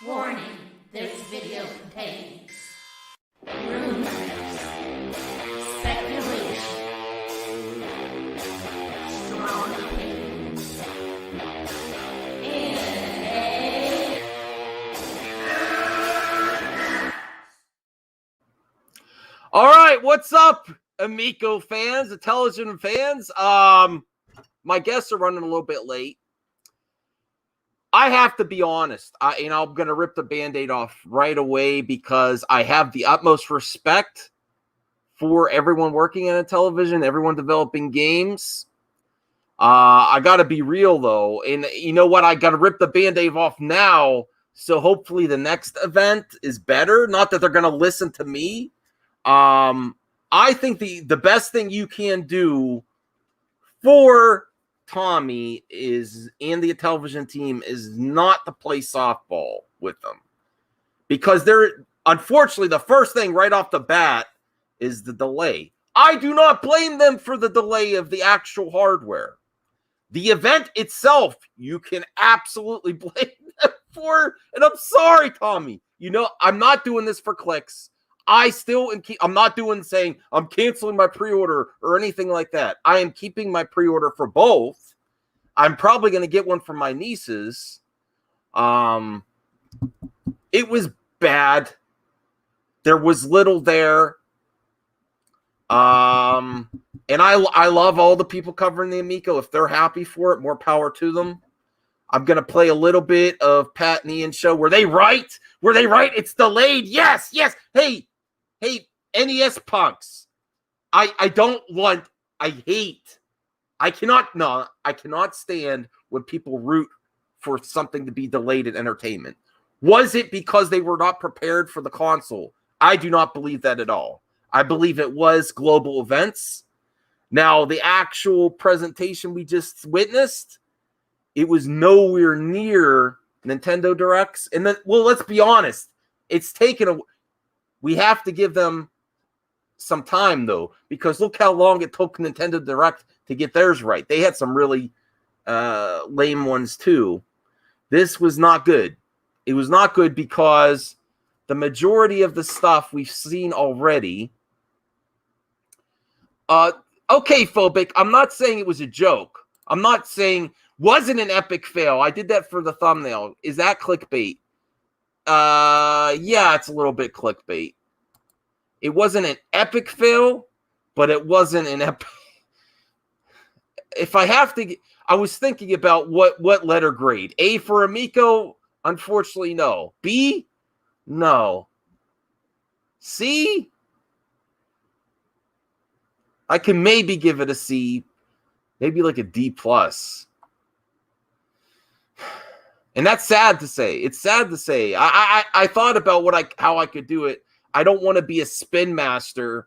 Warning, this video contains rumors, speculation, strong opinions, and all right, what's up, Amico fans, Intellivision fans? My guests are running a little bit late. I have to be honest. I'm going to rip the Band-Aid off right away because I have the utmost respect for everyone working in Intellivision, everyone developing games. I got to be real, though. And you know what? I got to rip the Band-Aid off now, so hopefully the next event is better. Not that they're going to listen to me. I think the best thing you can do for Tommy and the Intellivision team is not to play softball with them, because they're unfortunately the first thing right off the bat is the delay. I do not blame them for the delay of the actual hardware. The event itself, you can absolutely blame them for, and I'm sorry, Tommy. You know, I'm not doing this for clicks. I'm not saying I'm canceling my pre-order or anything like that. I am keeping my pre-order for both. I'm probably going to get one for my nieces. It was bad. There was little there. And I love all the people covering the Amico. If they're happy for it, more power to them. I'm going to play a little bit of Pat and Ian's show. Were they right? It's delayed. Yes. Hey, NES punks. I cannot stand when people root for something to be delayed in entertainment. Was it because they were not prepared for the console? I do not believe that at all. I believe it was global events. Now, the actual presentation we just witnessed, it was nowhere near Nintendo Directs. And then, well, let's be honest. It's taken a... We have to give them some time, though, because look how long it took Nintendo Direct to get theirs right. They had some really lame ones, too. This was not good. It was not good because the majority of the stuff we've seen already... okay, Phobic, I'm not saying it was a joke. I'm not saying wasn't an epic fail. I did that for the thumbnail. Is that clickbait? Yeah, it's a little bit clickbait. It wasn't an epic fail, but it wasn't an epic. If I have to, I was thinking about what letter grade. A for Amico? Unfortunately, no. B? No. C? I can maybe give it a C, maybe like a D plus. And that's sad to say. It's sad to say. I thought about how I could do it. I don't want to be a spin master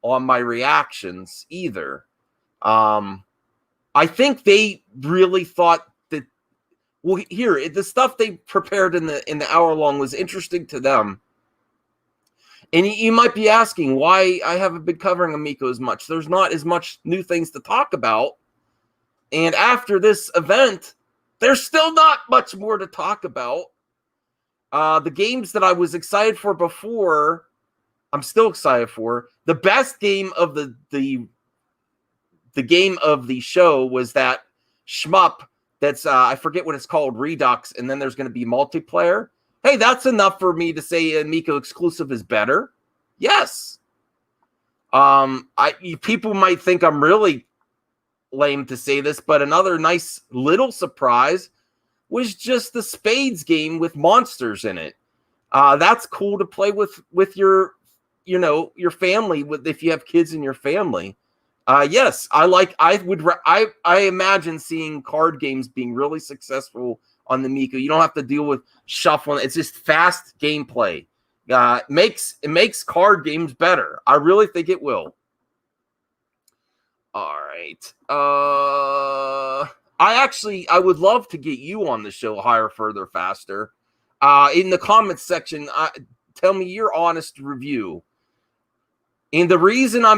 on my reactions either. I think they really thought that. Well, here the stuff they prepared in the hour long was interesting to them. And you might be asking why I haven't been covering Amico as much. There's not as much new things to talk about. And after this event, there's still not much more to talk about. The games that I was excited for before, I'm still excited for. The best game of the game of the show was that shmup that's, I forget what it's called, Redux, and then there's going to be multiplayer. Hey, that's enough for me to say Amico exclusive is better. Yes. People might think I'm really lame to say this, but another nice little surprise was just the Spades game with monsters in it. That's cool to play with your family, if you have kids in your family. Yes, I imagine seeing card games being really successful on the Amico. You don't have to deal with shuffling. It's just fast gameplay. It makes card games better. I really think it will. All right. I would love to get you on the show, Higher, Further, Faster. In the comments section, tell me your honest review. And the reason I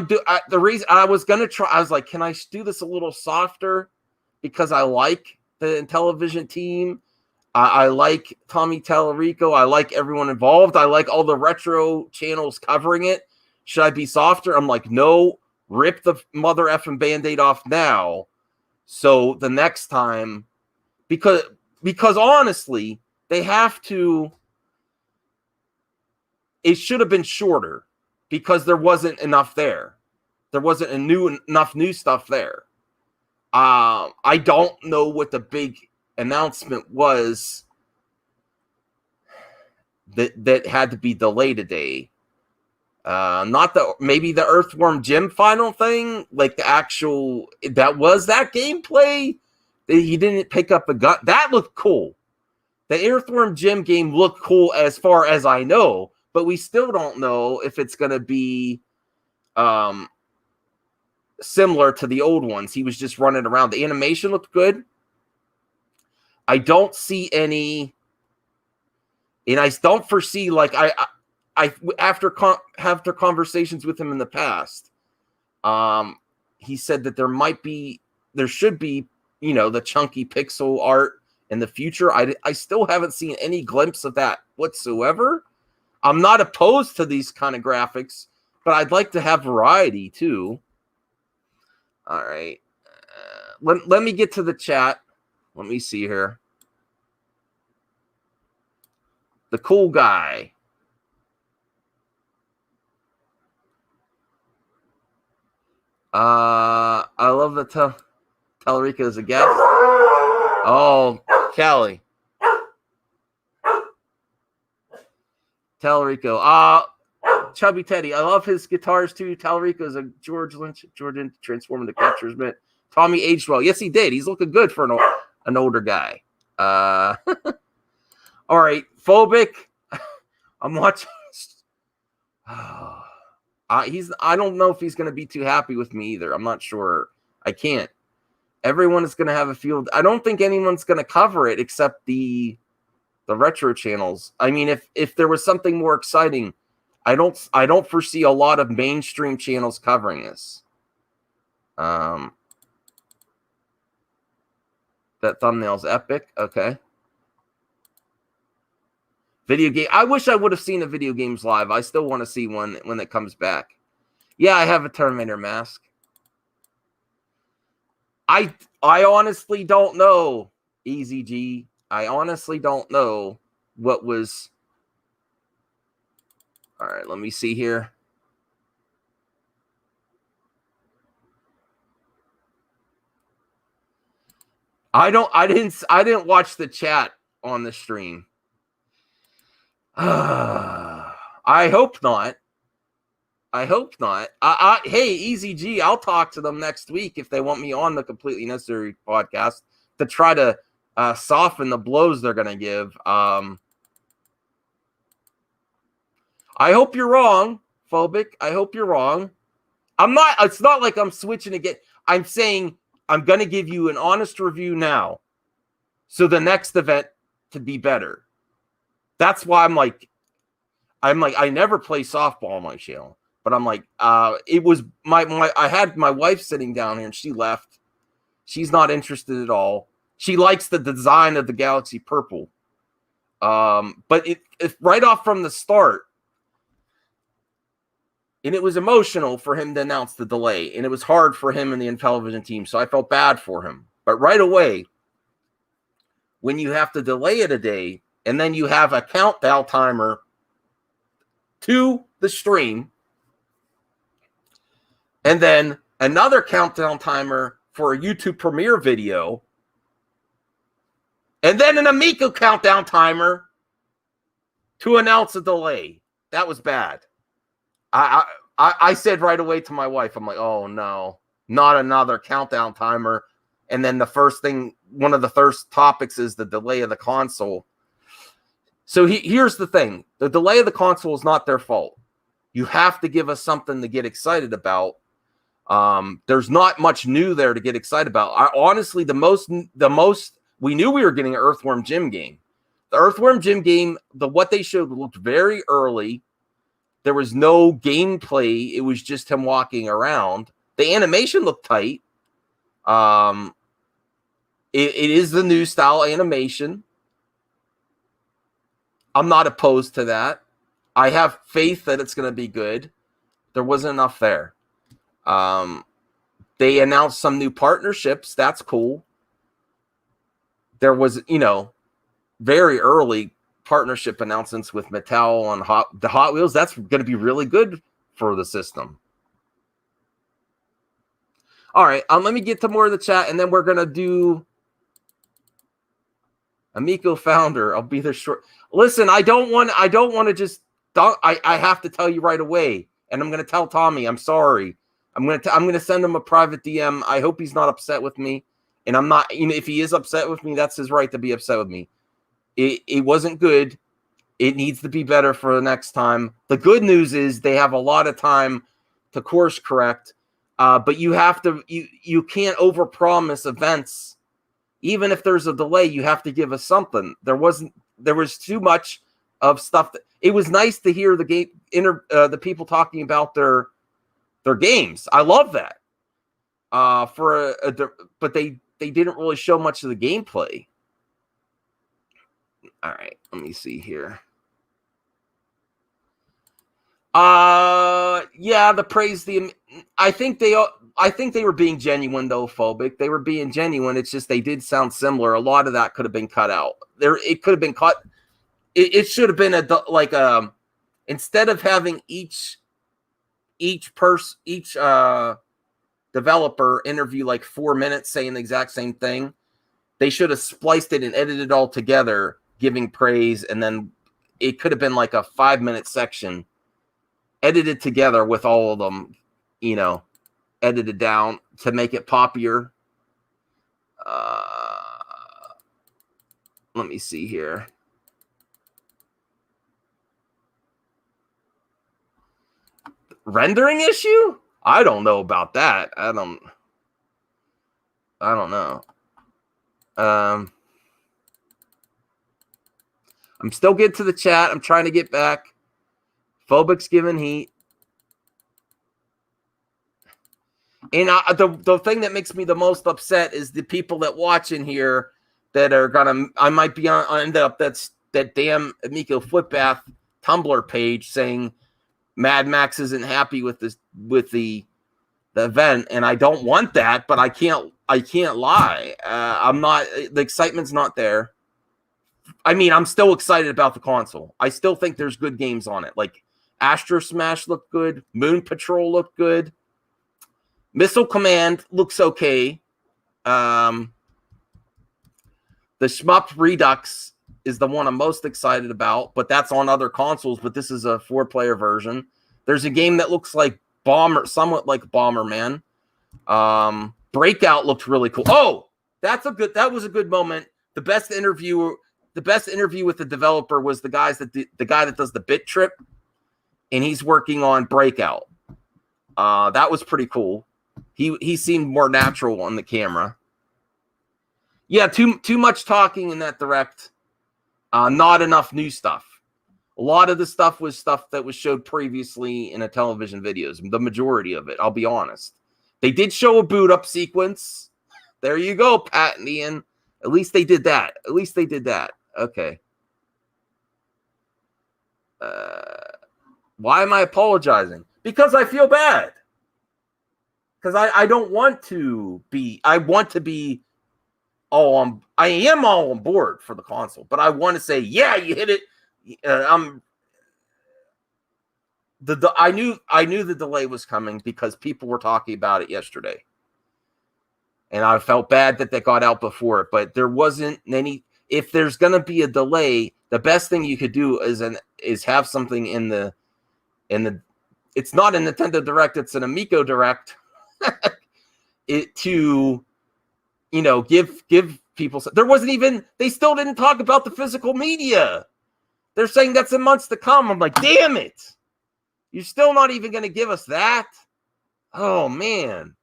was gonna try, I was like, can I do this a little softer? Because I like the Intellivision team. I like Tommy Tallarico. I like everyone involved. I like all the retro channels covering it. Should I be softer? I'm like, no, rip the mother effing Band-Aid off now. So the next time, because honestly, they have to, it should have been shorter because there wasn't enough there. There wasn't enough new stuff there. I don't know what the big announcement was that had to be delayed today. Not maybe the Earthworm Jim final thing, like the actual that gameplay. He didn't pick up a gun. That looked cool. The Earthworm Jim game looked cool as far as I know, but we still don't know if it's going to be similar to the old ones. He was just running around. The animation looked good. I don't see any, and I don't foresee like I after conversations with him in the past, he said that there should be, the chunky pixel art in the future. I still haven't seen any glimpse of that whatsoever. I'm not opposed to these kind of graphics, but I'd like to have variety too. All right. Let me get to the chat. Let me see here. The cool guy. I love that Tallarico is a guest. Oh, Callie. Tallarico. Chubby Teddy. I love his guitars too. Tallarico is a George Lynch transforming the captures. Man, Tommy aged well. Yes, he did. He's looking good for an older guy. All right, Phobic. I'm watching. I don't know if he's going to be too happy with me either. I'm not sure. I can't. Everyone is going to have a field. I don't think anyone's going to cover it except the retro channels. I mean, if there was something more exciting, I don't foresee a lot of mainstream channels covering this. That thumbnail's epic. Okay. Video game. I wish I would have seen a video games live. I still want to see one when it comes back. Yeah, I have a Terminator mask. I honestly don't know, Easy G. I honestly don't know what was. All right, let me see here. I didn't watch the chat on the stream. I hope not. Hey, Easy G, I'll talk to them next week if they want me on the Completely Necessary podcast to try to soften the blows they're going to give. I hope you're wrong, Phobic. I hope you're wrong. It's not like I'm switching again. I'm saying I'm going to give you an honest review now, so the next event to be better. That's why I'm like, I never play softball on my channel, but I'm like, it was I had my wife sitting down here and she left. She's not interested at all. She likes the design of the Galaxy Purple. But it right off from the start, and it was emotional for him to announce the delay, and it was hard for him and the Intellivision team, so I felt bad for him. But right away, when you have to delay it a day, and then you have a countdown timer to the stream, and then another countdown timer for a YouTube premiere video, and then an Amico countdown timer to announce a delay. That was bad. I said right away to my wife, I'm like, oh no, not another countdown timer. And then one of the first topics is the delay of the console. So here's the thing. The delay of the console is not their fault. You have to give us something to get excited about. There's not much new there to get excited about. Honestly, the most we knew we were getting an Earthworm Jim game. The Earthworm Jim game, what they showed looked very early. There was no gameplay. It was just him walking around. The animation looked tight. It is the new style animation. I'm not opposed to that. I have faith that it's going to be good. There wasn't enough there. They announced some new partnerships. That's cool. There was, very early partnership announcements with Mattel on the Hot Wheels. That's going to be really good for the system. All right, let me get to more of the chat, and then we're going to do Amico founder. I'll be there short. Listen, I don't want to just I have to tell you right away, and I'm going to tell Tommy, I'm sorry. I'm going to send him a private DM. I hope he's not upset with me, and I'm not, if he is upset with me, that's his right to be upset with me. It wasn't good. It needs to be better for the next time. The good news is they have a lot of time to course correct, but you have to you can't overpromise events. Even if there's a delay, you have to give us something. There was too much of stuff. It was nice to hear the people talking about their games. I love that. But they didn't really show much of the gameplay. All right, let me see here. Yeah, the praise I think they were being genuine though, phobic. They were being genuine. It's just they did sound similar. A lot of that could have been cut out. It could have been cut. It should have been instead of having each developer interview like 4 minutes saying the exact same thing. They should have spliced it and edited it all together, giving praise, and then it could have been like a 5-minute section edited together with all of them, edited down to make it poppier. Let me see here. Rendering issue? I don't know about that. I don't know. I'm still getting to the chat. I'm trying to get back. Phobic's giving heat. And the thing that makes me the most upset is the people that watch in here that are I might be end up that damn Amico Flipbath Tumblr page saying Mad Max isn't happy with the event, and I don't want that, but I can't lie. I'm not. The excitement's not there. I mean, I'm still excited about the console. I still think there's good games on it. Like Astro Smash looked good. Moon Patrol looked good. Missile Command looks okay. The Shmup Redux is the one I'm most excited about, but that's on other consoles, but this is a 4-player version. There's a game that looks like somewhat like Bomberman. Breakout looked really cool. Oh, that was a good moment. The best interview with the developer was the guy that does the Bit Trip, and he's working on Breakout. That was pretty cool. He seemed more natural on the camera. Yeah, too much talking in that direct. Not enough new stuff. A lot of the stuff was stuff that was showed previously in Intellivision videos. The majority of it, I'll be honest. They did show a boot up sequence. There you go, Pat and Ian. At least they did that. Okay. Why am I apologizing? Because I feel bad. Because I don't want to be. I want to be all on. I am all on board for the console, but I want to say, yeah, you hit it. I knew the delay was coming because people were talking about it yesterday, and I felt bad that they got out before it. But there wasn't any. If there's going to be a delay, the best thing you could do is have something in the. It's not a Nintendo Direct; it's an Amico Direct. To give people. There wasn't even. They still didn't talk about the physical media. They're saying that's in months to come. I'm like, damn it. You're still not even going to give us that? Oh, man.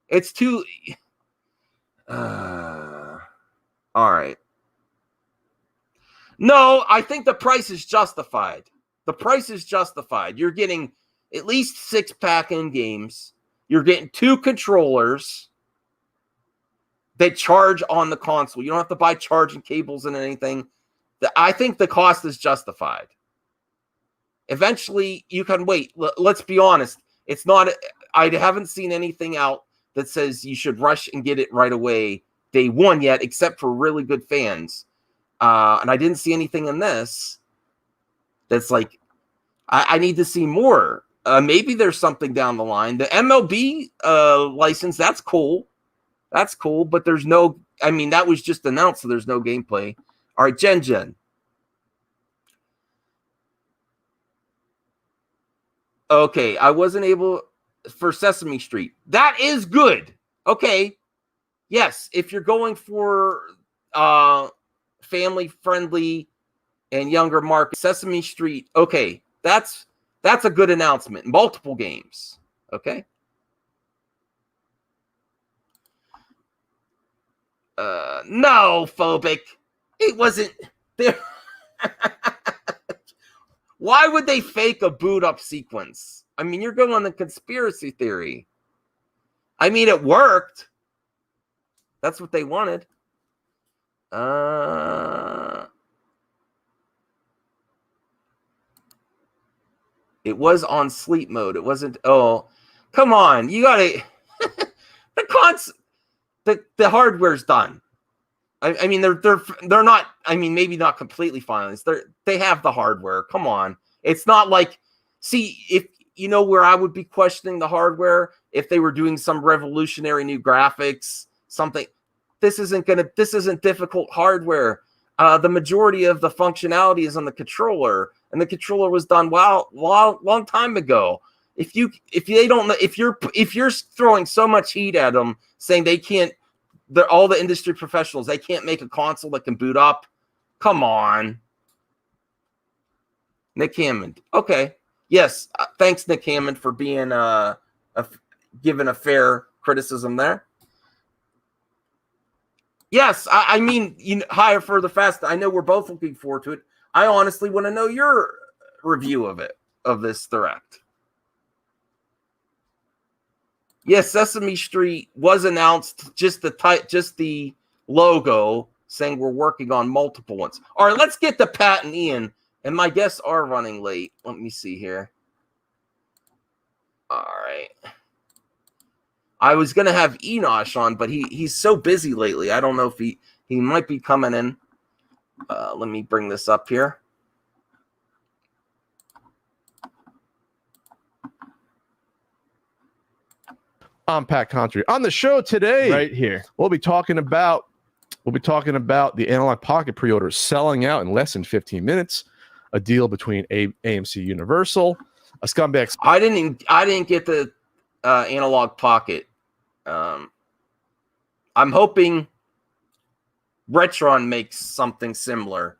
It's too... All right. No, I think the price is justified. The price is justified. You're getting at least 6-pack in games. You're getting 2 controllers that charge on the console. You don't have to buy charging cables and anything. I think the cost is justified. Eventually, you can wait. Let's be honest. It's not. I haven't seen anything out that says you should rush and get it right away day one yet, except for really good fans. And I didn't see anything in this that's like, I need to see more. Maybe there's something down the line. The MLB license, that's cool. That's cool, but there's no, I mean, that was just announced, so there's no gameplay. All right, Gen. Okay, I wasn't able for Sesame Street. That is good. Okay. Yes, if you're going for family friendly and younger market, Sesame Street. Okay, that's a good announcement. Multiple games. Okay. No, phobic. It wasn't there. Why would they fake a boot up sequence? I mean, you're going on the conspiracy theory. I mean, it worked. That's what they wanted. It was on sleep mode. It wasn't. Oh, come on. You gotta. The hardware's done. I mean, they're not. I mean, maybe not completely finalized. They have the hardware. Come on. It's not like. See, if you know where I would be questioning the hardware, if they were doing some revolutionary new graphics, something. This isn't difficult hardware. The majority of the functionality is on the controller, and the controller was done long time ago. If you're throwing so much heat at them, saying they can't, they're all the industry professionals, they can't make a console that can boot up. Come on, Nick Hammond. Okay, yes, thanks Nick Hammond for being given a fair criticism there. Yes, I mean, higher, further, faster. I know we're both looking forward to it. I honestly want to know your review of this direct. Yes, Sesame Street was announced. Just the logo saying we're working on multiple ones. All right, let's get to Pat and Ian. And my guests are running late. Let me see here. All right. I was going to have Enosh on, but he's so busy lately. I don't know if he might be coming in. Let me bring this up here. I'm Pat Contry. On the show today, right here, we'll be talking about the Analog Pocket pre-orders selling out in less than 15 minutes, a deal between AMC Universal, a scumbag. I didn't get the Analog Pocket. I'm hoping Retron makes something similar.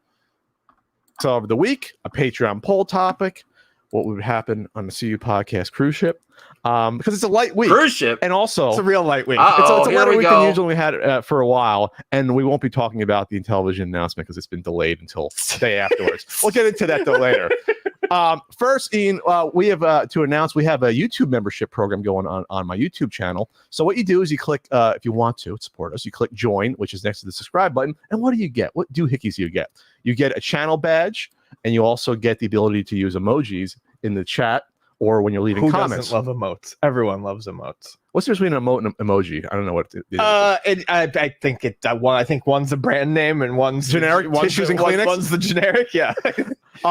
So of the week, a Patreon poll topic: what would happen on the CU Podcast cruise ship? Because it's a light week. Cruise ship? And also, it's a real light week. It's a lighter week than usually we had for a while. And we won't be talking about the Intellivision announcement because it's been delayed until the day afterwards. We'll get into that though later. First, Ian, we have to announce we have a YouTube membership program going on my YouTube channel. So what you do is you click, if you want to support us, you click join, which is next to the subscribe button. And what do you get? What doohickeys do you get? You get a channel badge, and you also get the ability to use emojis in the chat or when you're leaving comments. Who doesn't love emotes? Everyone loves emotes. What's the difference between an emote and an emoji? I don't know what it is. I think I think one's a brand name and one's generic. Tissues and Kleenex. One's the generic. Yeah.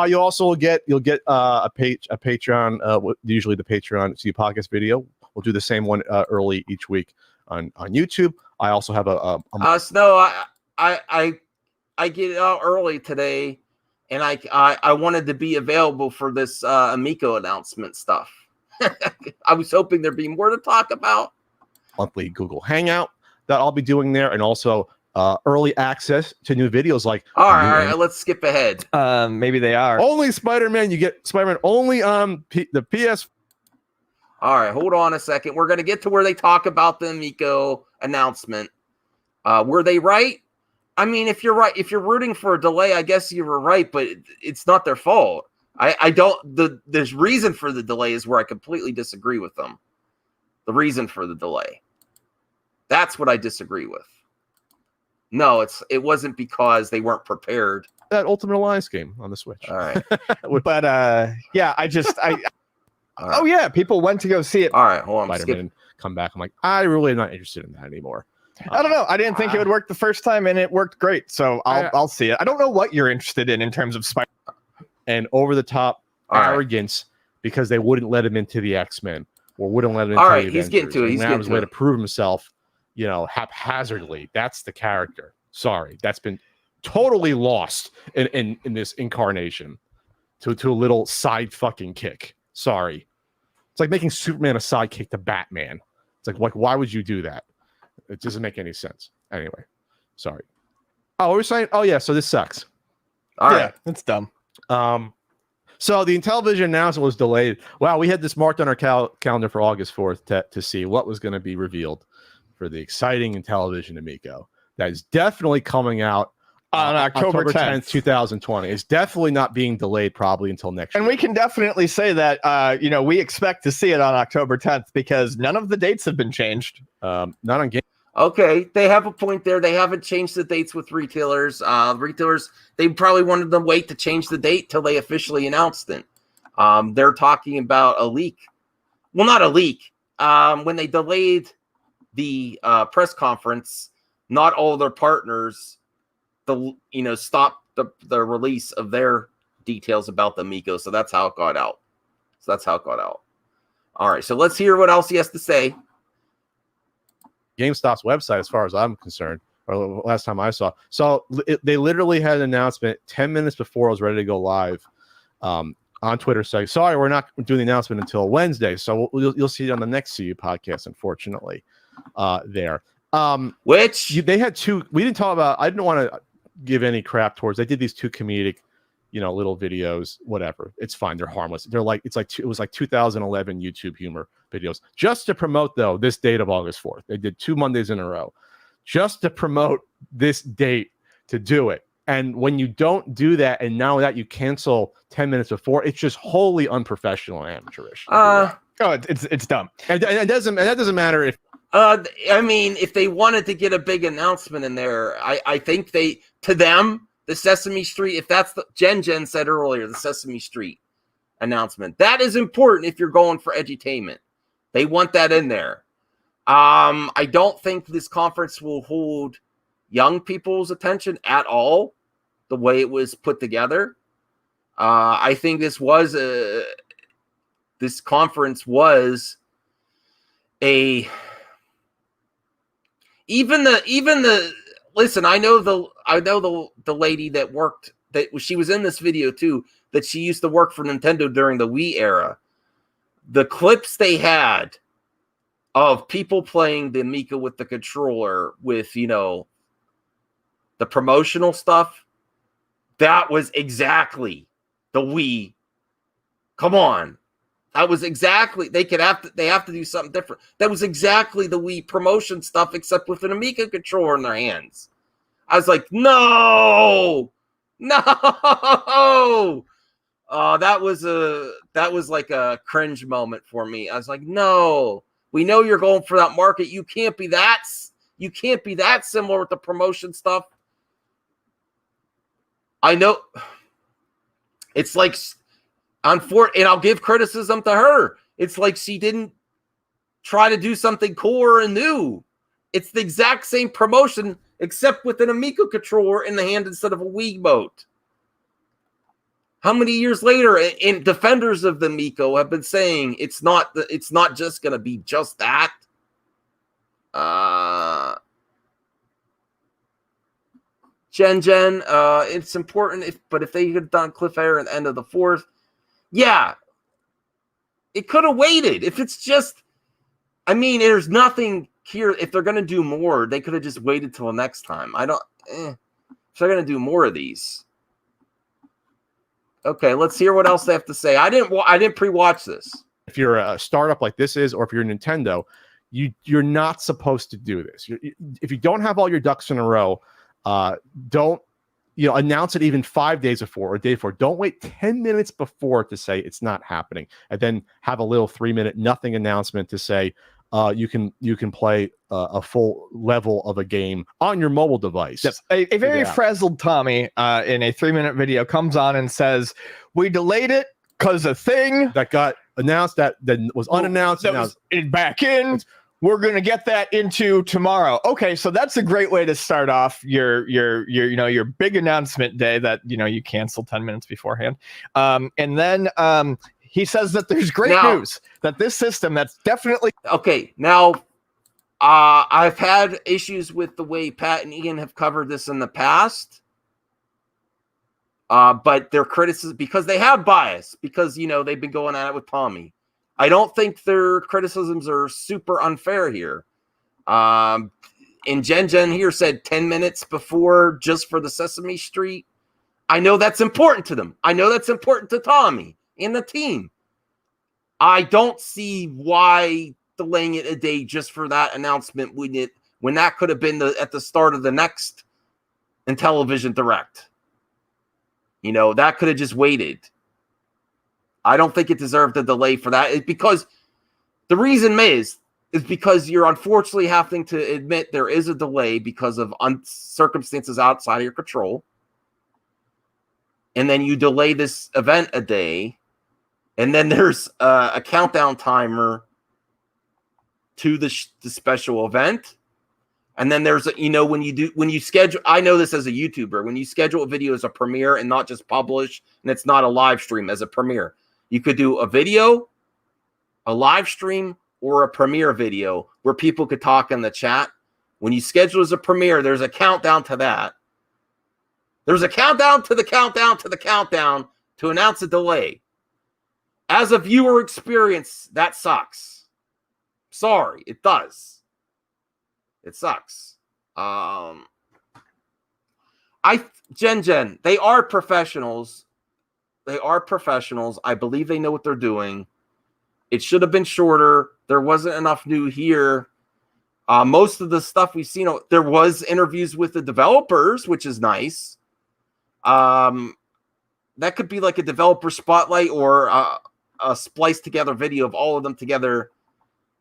You also get a Patreon. Usually the Patreon CU Podcast video. We'll do the same one early each week on YouTube. I also have Snow. I get it out early today, and I wanted to be available for this Amico announcement stuff. I was hoping there'd be more to talk about. Monthly Google Hangout that I'll be doing there, and also early access to new videos. Like, all right, let's skip ahead. Maybe they are only Spider-Man. You get Spider-Man only on the PS. All right, hold on a second. We're gonna get to where they talk about the Amico announcement. Were they right? I mean, if you're right, if you're rooting for a delay, I guess you were right, but it's not their fault. There's reason for the delay is where I completely disagree with them. The reason for the delay. That's what I disagree with. No, it wasn't because they weren't prepared. that Ultimate Alliance game on the Switch. All right. But yeah, I All right. oh yeah, people went to go see it. All right. Hold on. Spider-Man come back. I'm like, I really am not interested in that anymore. I don't know. I didn't think it would work the first time, and it worked great. So I'll see it. I don't know what you're interested in terms of Spider. And over the top arrogance because they wouldn't let him into the X-Men or wouldn't let him into All the right, he's getting Avengers. to it. And He's now getting his to way it. to prove himself, haphazardly. That's the character. Sorry, that's been totally lost in this incarnation to a little side fucking kick. Sorry, it's like making Superman a sidekick to Batman. It's like why would you do that? It doesn't make any sense. Anyway, sorry. Oh, we're saying. Oh yeah, so this sucks. All Yeah, right. that's dumb. So the Intellivision announcement was delayed. Wow, we had this marked on our calendar for August 4th to see what was going to be revealed for the exciting Intellivision Amico. That is definitely coming out On October 10th. 2020. It's definitely not being delayed probably until next year. And we can definitely say that, we expect to see it on October 10th because none of the dates have been changed. Not on game. Okay, they have a point there. They haven't changed the dates with retailers. Retailers, they probably wanted to wait to change the date till they officially announced it. They're talking about a leak. Well, not a leak. When they delayed the press conference, not all their partners, stopped the release of their details about the Amico. So that's how it got out. All right, so let's hear what else he has to say. GameStop's website, as far as I'm concerned, or last time I saw. So they literally had an announcement 10 minutes before I was ready to go live on Twitter saying, sorry, we're not doing the announcement until Wednesday. So you'll see it on the next CU podcast, unfortunately, there. They had two. We didn't talk about, I didn't want to give any crap towards, they did these two comedic, little videos, whatever. It's fine. They're harmless. It was like 2011 YouTube humor videos just to promote, though, this date of August 4th. They did 2 Mondays in a row just to promote this date to do it. And when you don't do that, and now that you cancel 10 minutes before, it's just wholly unprofessional and amateurish. It's dumb. And that doesn't matter if. If they wanted to get a big announcement in there, I think the Sesame Street, if that's the Jen said earlier, the Sesame Street announcement, that is important if you're going for edutainment. They want that in there. I don't think this conference will hold young people's attention at all, the way it was put together. I think this conference was listen, I know the lady that worked, that she was in this video too, that she used to work for Nintendo during the Wii era. The clips they had of people playing the Amico with the controller with, the promotional stuff, that was exactly the Wii. Come on. That was exactly, they have to do something different. That was exactly the Wii promotion stuff, except with an Amico controller in their hands. I was like, no. That was like a cringe moment for me. I was like, no, we know you're going for that market. You can't be that similar with the promotion stuff. I know it's like, and I'll give criticism to her. It's like she didn't try to do something cooler and new. It's the exact same promotion, except with an Amico controller in the hand instead of a Wiimote. How many years later, and defenders of the Amico have been saying it's not just going to be just that. Jen, it's important, if they had done cliffhanger at the end of the 4th, yeah, it could have waited. If it's just, there's nothing here. If they're going to do more, they could have just waited till the next time. If they're going to do more of these. Okay, let's hear what else they have to say. I didn't pre-watch this. If you're a startup like this is, or if you're Nintendo, you're not supposed to do this. If you don't have all your ducks in a row, don't announce it even 5 days before or a day before. Don't wait 10 minutes before to say it's not happening, and then have a little 3-minute nothing announcement to say, you can play a full level of a game on your mobile device. Yes, a very frazzled Tommy in a 3-minute video comes on and says, "We delayed it because a thing that got announced that was unannounced that was back in. We're gonna get that into tomorrow." Okay, so that's a great way to start off your your big announcement day that you cancel 10 minutes beforehand, and then he says that there's great news that this system that's definitely okay. Now, I've had issues with the way Pat and Ian have covered this in the past. But their criticism, because they have bias, because they've been going at it with Tommy. I don't think their criticisms are super unfair here. And Jen here said 10 minutes before just for the Sesame Street. I know that's important to them. I know that's important to Tommy and the team. I don't see why delaying it a day just for that announcement when that could have been at the start of the next Intellivision Direct. That could have just waited. I don't think it deserved a delay for that. It's because the reason is because you're unfortunately having to admit there is a delay because of circumstances outside of your control. And then you delay this event a day. And then there's a countdown timer to the special event. And then there's when you schedule, I know this as a YouTuber, when you schedule a video as a premiere and not just publish, and it's not a live stream as a premiere, you could do a video, a live stream, or a premiere video where people could talk in the chat. When you schedule as a premiere, there's a countdown to that. There's a countdown to the countdown to the countdown to announce a delay. As a viewer experience, that sucks. Sorry, it does. It sucks. Jen, they are professionals. They are professionals. I believe they know what they're doing. It should have been shorter. There wasn't enough new here. Most of the stuff we've seen, there was interviews with the developers, which is nice. That could be like a developer spotlight or a spliced together video of all of them together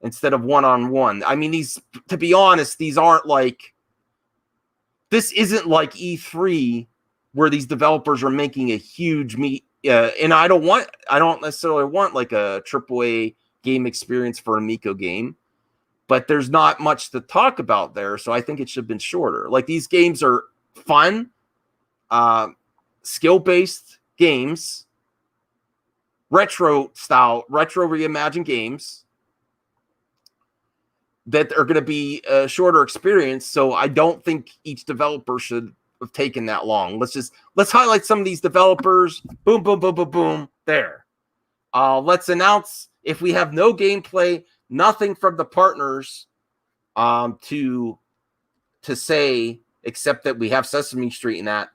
instead of one-on-one. I mean, to be honest, these aren't like, this isn't like E3 where these developers are making a huge and I don't necessarily want like a AAA game experience for an Amico game, but there's not much to talk about there. So I think it should have been shorter. Like, these games are fun, skill-based games, retro reimagined games that are going to be a shorter experience. So I don't think each developer should have taken that long. Let's highlight some of these developers. Boom, boom, boom, boom, boom. There. Let's announce, if we have no gameplay, nothing from the partners to say, except that we have Sesame Street in that.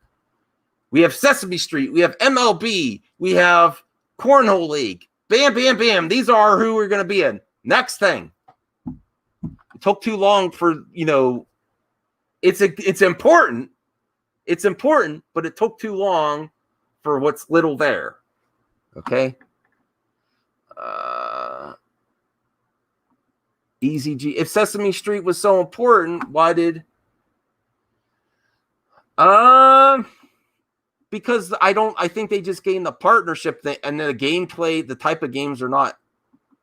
We have Sesame Street. We have MLB. We have Cornhole League. Bam, bam, bam. These are who we're going to be in. Next thing. It took too long for, it's important. It's important, but it took too long for what's little there. Okay. Easy G. If Sesame Street was so important, why did... Because I think they just gained the partnership thing, and the gameplay, the type of games are not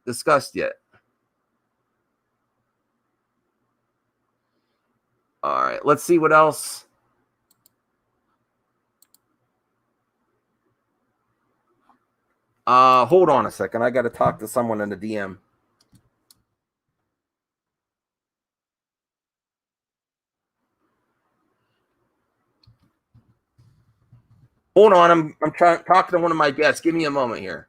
discussed yet. All right, let's see what else. Hold on a second. I got to talk to someone in the DM. Hold on, I'm talking to one of my guests. Give me a moment here.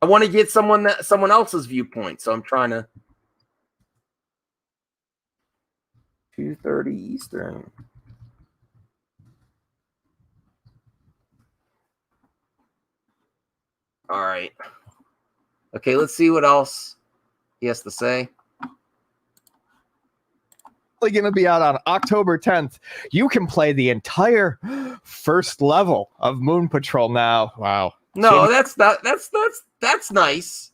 I want to get someone else's viewpoint, so I'm trying to. 2:30 Eastern. All right. Okay, let's see what else he has to say. going to be out on October 10th. You can play the entire first level of Moon Patrol now. Wow. No, that's nice.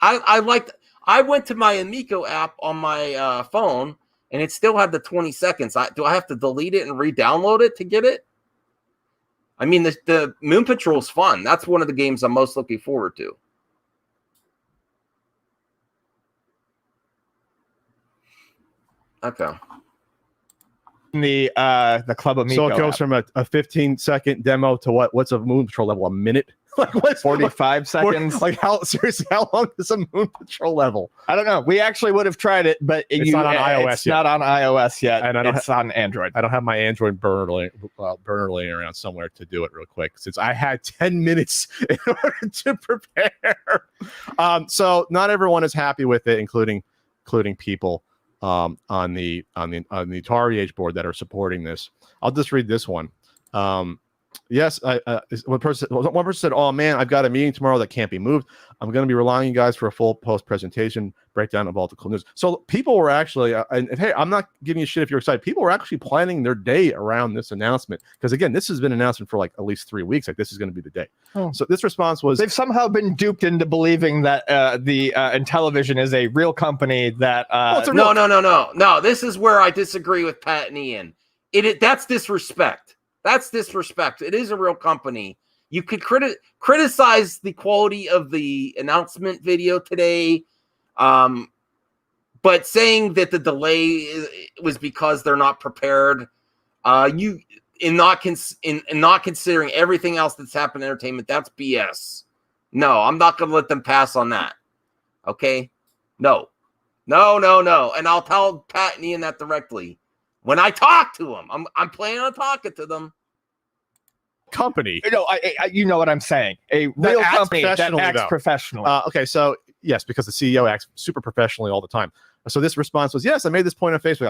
I liked. I went to my Amico app on my phone, and it still had the 20 seconds. Do I have to delete it and re-download it to get it? I mean, the Moon Patrol is fun. That's one of the games I'm most looking forward to. Okay. The Club Amico. So it goes app. from a 15-second demo to what's a Moon Patrol level? A minute? Like what's 45 seconds. Like how seriously? How long is a Moon Patrol level? I don't know. We actually would have tried it, but It's not on iOS It's yet. not on iOS yet, And I don't it's on Android. I don't have my Android burner laying around somewhere to do it real quick, since I had 10 minutes in order to prepare. So not everyone is happy with it, including people on the Atari Age board that are supporting this. I'll just read this one. Yes, one person said, "Oh man, I've got a meeting tomorrow that can't be moved. I'm going to be relying on you guys for a full post presentation breakdown of all the cool news." So people were actually, and hey, I'm not giving you shit if you're excited. People were actually planning their day around this announcement, because again, this has been announced for like at least 3 weeks. Like this is going to be the day. Oh. So this response was, They've somehow been duped into believing that the Intellivision is a real company that. No. This is where I disagree with Pat and Ian. That's disrespect. That's disrespect. It is a real company. You could criticize the quality of the announcement video today, but saying that the delay was because they're not prepared, not considering everything else that's happened in entertainment, that's BS. No, I'm not going to let them pass on that. Okay? No. And I'll tell Pat and Ian that directly. When I talk to them, I'm planning on talking to them. company. You know what I'm saying. A real company that acts professionally. Okay, so yes, because the CEO acts super professionally all the time. So this response was, yes, I made this point on Facebook.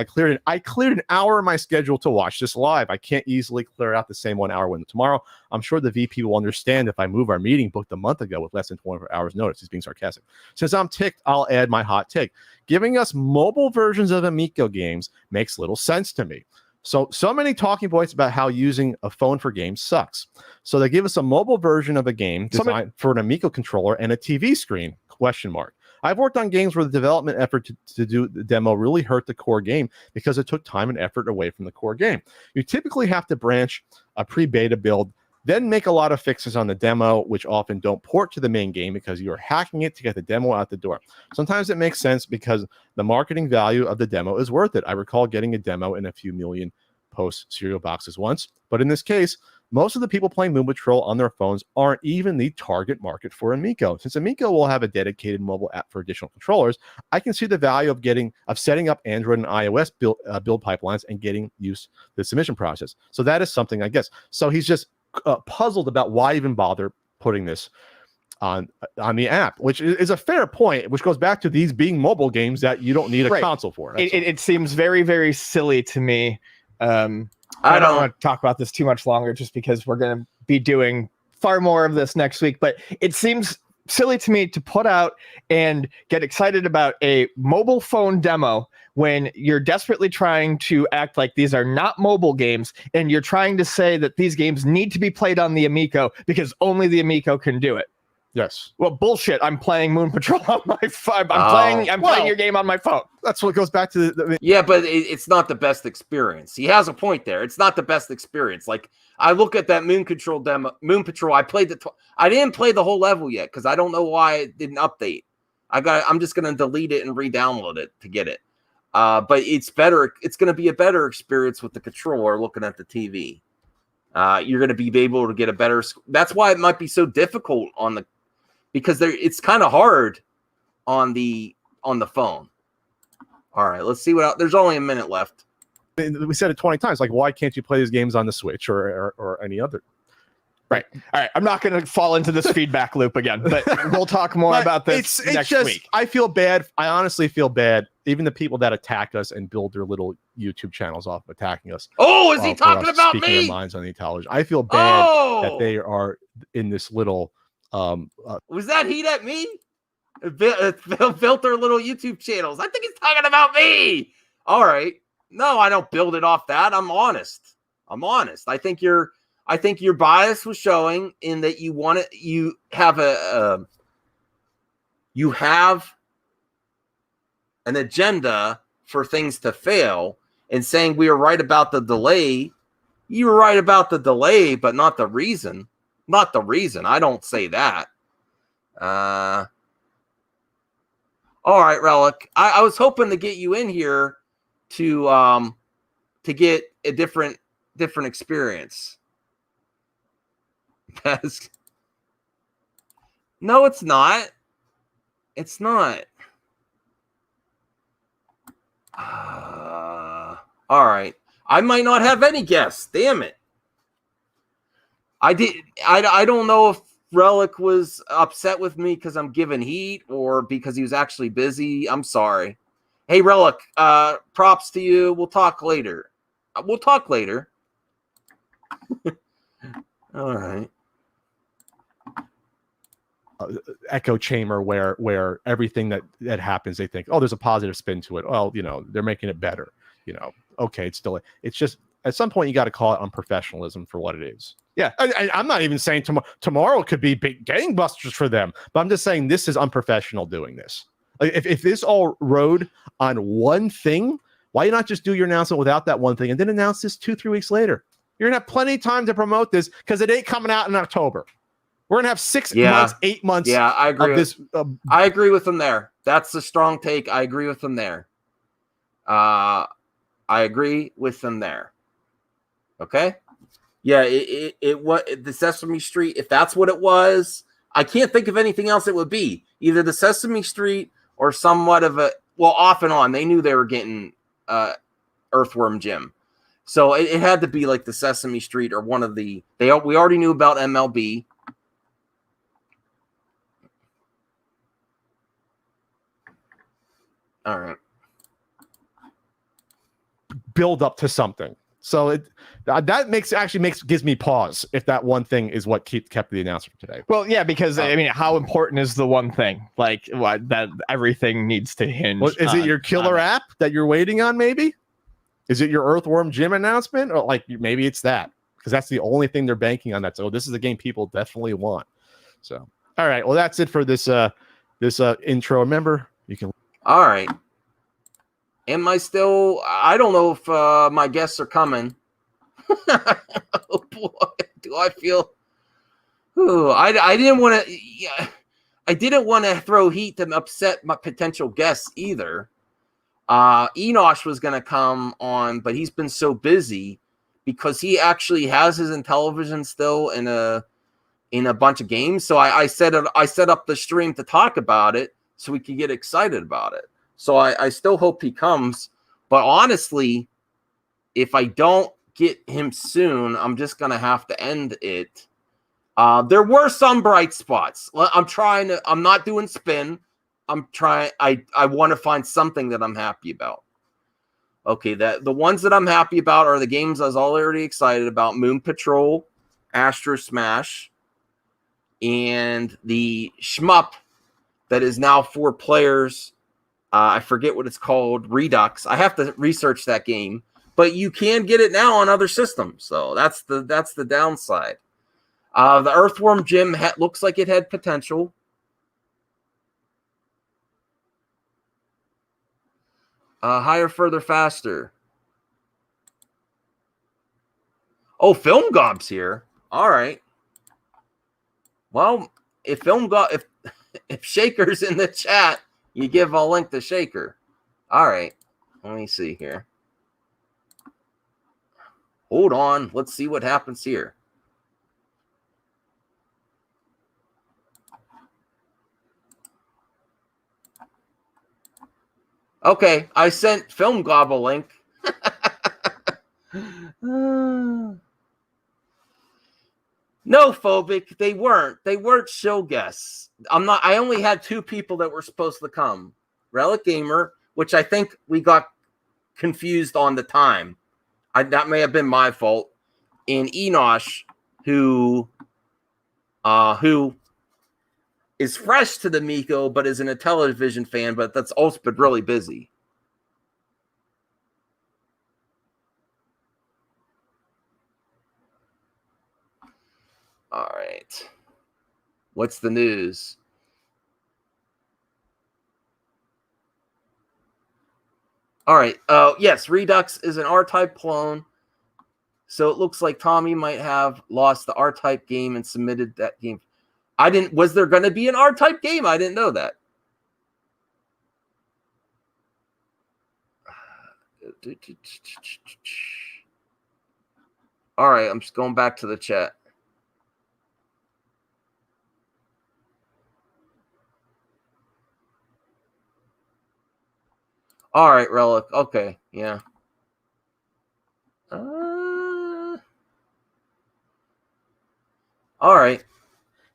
I cleared an hour of my schedule to watch this live. I can't easily clear out the same 1 hour window tomorrow. I'm sure the VP will understand if I move our meeting booked a month ago with less than 24 hours notice. He's being sarcastic. Since I'm ticked, I'll add my hot take. Giving us mobile versions of Amico games makes little sense to me. So many talking points about how using a phone for games sucks. So they give us a mobile version of a game designed for an Amico controller and a TV screen, ? I've worked on games where the development effort to do the demo really hurt the core game because it took time and effort away from the core game. You typically have to branch a pre-beta build, then make a lot of fixes on the demo, which often don't port to the main game because you're hacking it to get the demo out the door. Sometimes it makes sense because the marketing value of the demo is worth it. I recall getting a demo in a few million post cereal boxes once, but in this case, most of the people playing Moon Patrol on their phones aren't even the target market for Amico. Since Amico will have a dedicated mobile app for additional controllers, I can see the value of setting up Android and iOS build pipelines and getting used to the submission process. So that is something, I guess. So he's just puzzled about why even bother putting this on the app, which is a fair point, which goes back to these being mobile games that you don't need a console for. It seems very, very silly to me. I don't want to talk about this too much longer just because we're going to be doing far more of this next week, but it seems silly to me to put out and get excited about a mobile phone demo when you're desperately trying to act like these are not mobile games and you're trying to say that these games need to be played on the Amico because only the Amico can do it. Yes. Well, bullshit. I'm playing Moon Patrol on my phone. I'm playing your game on my phone. That's what goes back to yeah, but it's not the best experience. He has a point there. It's not the best experience. Like I look at that Moon Patrol demo. Moon Patrol. I played I didn't play the whole level yet because I don't know why it didn't update. I'm just gonna delete it and re-download it to get it. But it's better. It's gonna be a better experience with the controller looking at the TV. You're gonna be able to get a better. That's why it might be so difficult because it's kind of hard on the phone. All right, let's see there's only a minute left. We said it 20 times. Like, why can't you play these games on the Switch or any other? Right. All right. I'm not going to fall into this feedback loop again, but we'll talk more about this next week. I feel bad. I honestly feel bad. Even the people that attack us and build their little YouTube channels off of attacking us. Oh, is he talking about me? Speaking their minds on the Intellivision. I feel bad that they are in this little. Was that heat at me? Built their little YouTube channels. I think he's talking about me. All right. No, I don't build it off that. I'm honest. I think your bias was showing in that you have you have an agenda for things to fail, and saying we were right about the delay. You were right about the delay, but not the reason. Not the reason. I don't say that. All right, Relic. I was hoping to get you in here to get a different experience. No, it's not. It's not. All right. I might not have any guests. Damn it. I don't know if Relic was upset with me because I'm giving heat or because he was actually busy. I'm sorry. Hey, Relic, props to you. We'll talk later. All right. Echo chamber where everything that happens, they think, oh, there's a positive spin to it. Well, they're making it better. Okay, it's just at some point you got to call it unprofessionalism for what it is. Yeah, I'm not even saying tomorrow could be big gangbusters for them, but I'm just saying this is unprofessional doing this. Like if this all rode on one thing, why not just do your announcement without that one thing and then announce this 2-3 weeks later? You're gonna have plenty of time to promote this because it ain't coming out in October. We're gonna have 6 months, 8 months. Yeah, I agree. This, I agree with them there. That's a strong take. I agree with them there. I agree with them there. Okay. Yeah, it was the Sesame Street. If that's what it was, I can't think of anything else it would be. Either the Sesame Street or somewhat of off and on. They knew they were getting Earthworm Jim, so it had to be like the Sesame Street or one of the. We already knew about MLB. All right. Build up to something. So that gives me pause if that one thing is what kept the announcement today. Well, yeah, because I mean, how important is the one thing? Like that everything needs to hinge. Well, is it your killer app that you're waiting on? Maybe is it your Earthworm Jim announcement, or like maybe it's that because that's the only thing they're banking on. That so this is a game people definitely want. So all right, well that's it for this intro. Remember, you can. All right. Am I still? I don't know if my guests are coming. Oh boy, do I feel? Ooh, I didn't want to. Yeah, I didn't want to throw heat to upset my potential guests either. Enosh was going to come on, but he's been so busy because he actually has his Intellivision still in a bunch of games. So I set up the stream to talk about it so we could get excited about it. So I still hope he comes. But honestly, if I don't get him soon, I'm just going to have to end it. There were some bright spots. I'm not doing spin. I want to find something that I'm happy about. Okay, the ones that I'm happy about are the games I was already excited about. Moon Patrol, Astro Smash, and the shmup that is now 4 players. I forget what it's called. Redux. I have to research that game, but you can get it now on other systems. So that's the downside. The Earthworm Jim looks like it had potential. Higher, further, faster. Oh, Film Gob's here. All right. Well, if Shaker's in the chat, you give a link to Shaker. All right. Let me see here. Hold on. Let's see what happens here. Okay. I sent Film Gob a link. No, Phobic. They weren't show guests. I only had 2 people that were supposed to come. Relic Gamer, which I think we got confused on the time. That may have been my fault. And Enosh, who is fresh to the Miko, but is an Intellivision fan, but that's also been really busy. All right. What's the news? All right. Yes, Redux is an R-Type clone. So it looks like Tommy might have lost the R-Type game and submitted that game. Was there going to be an R-Type game? I didn't know that. All right, I'm just going back to the chat. All right, Relic. Okay, yeah. All right.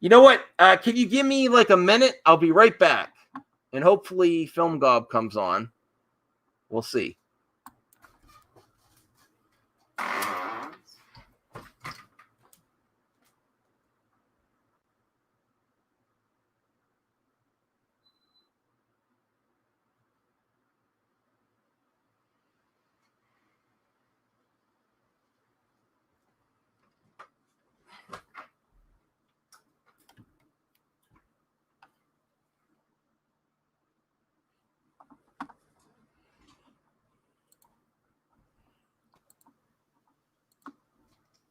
You know what? Can you give me like a minute? I'll be right back. And hopefully Film Gob comes on. We'll see.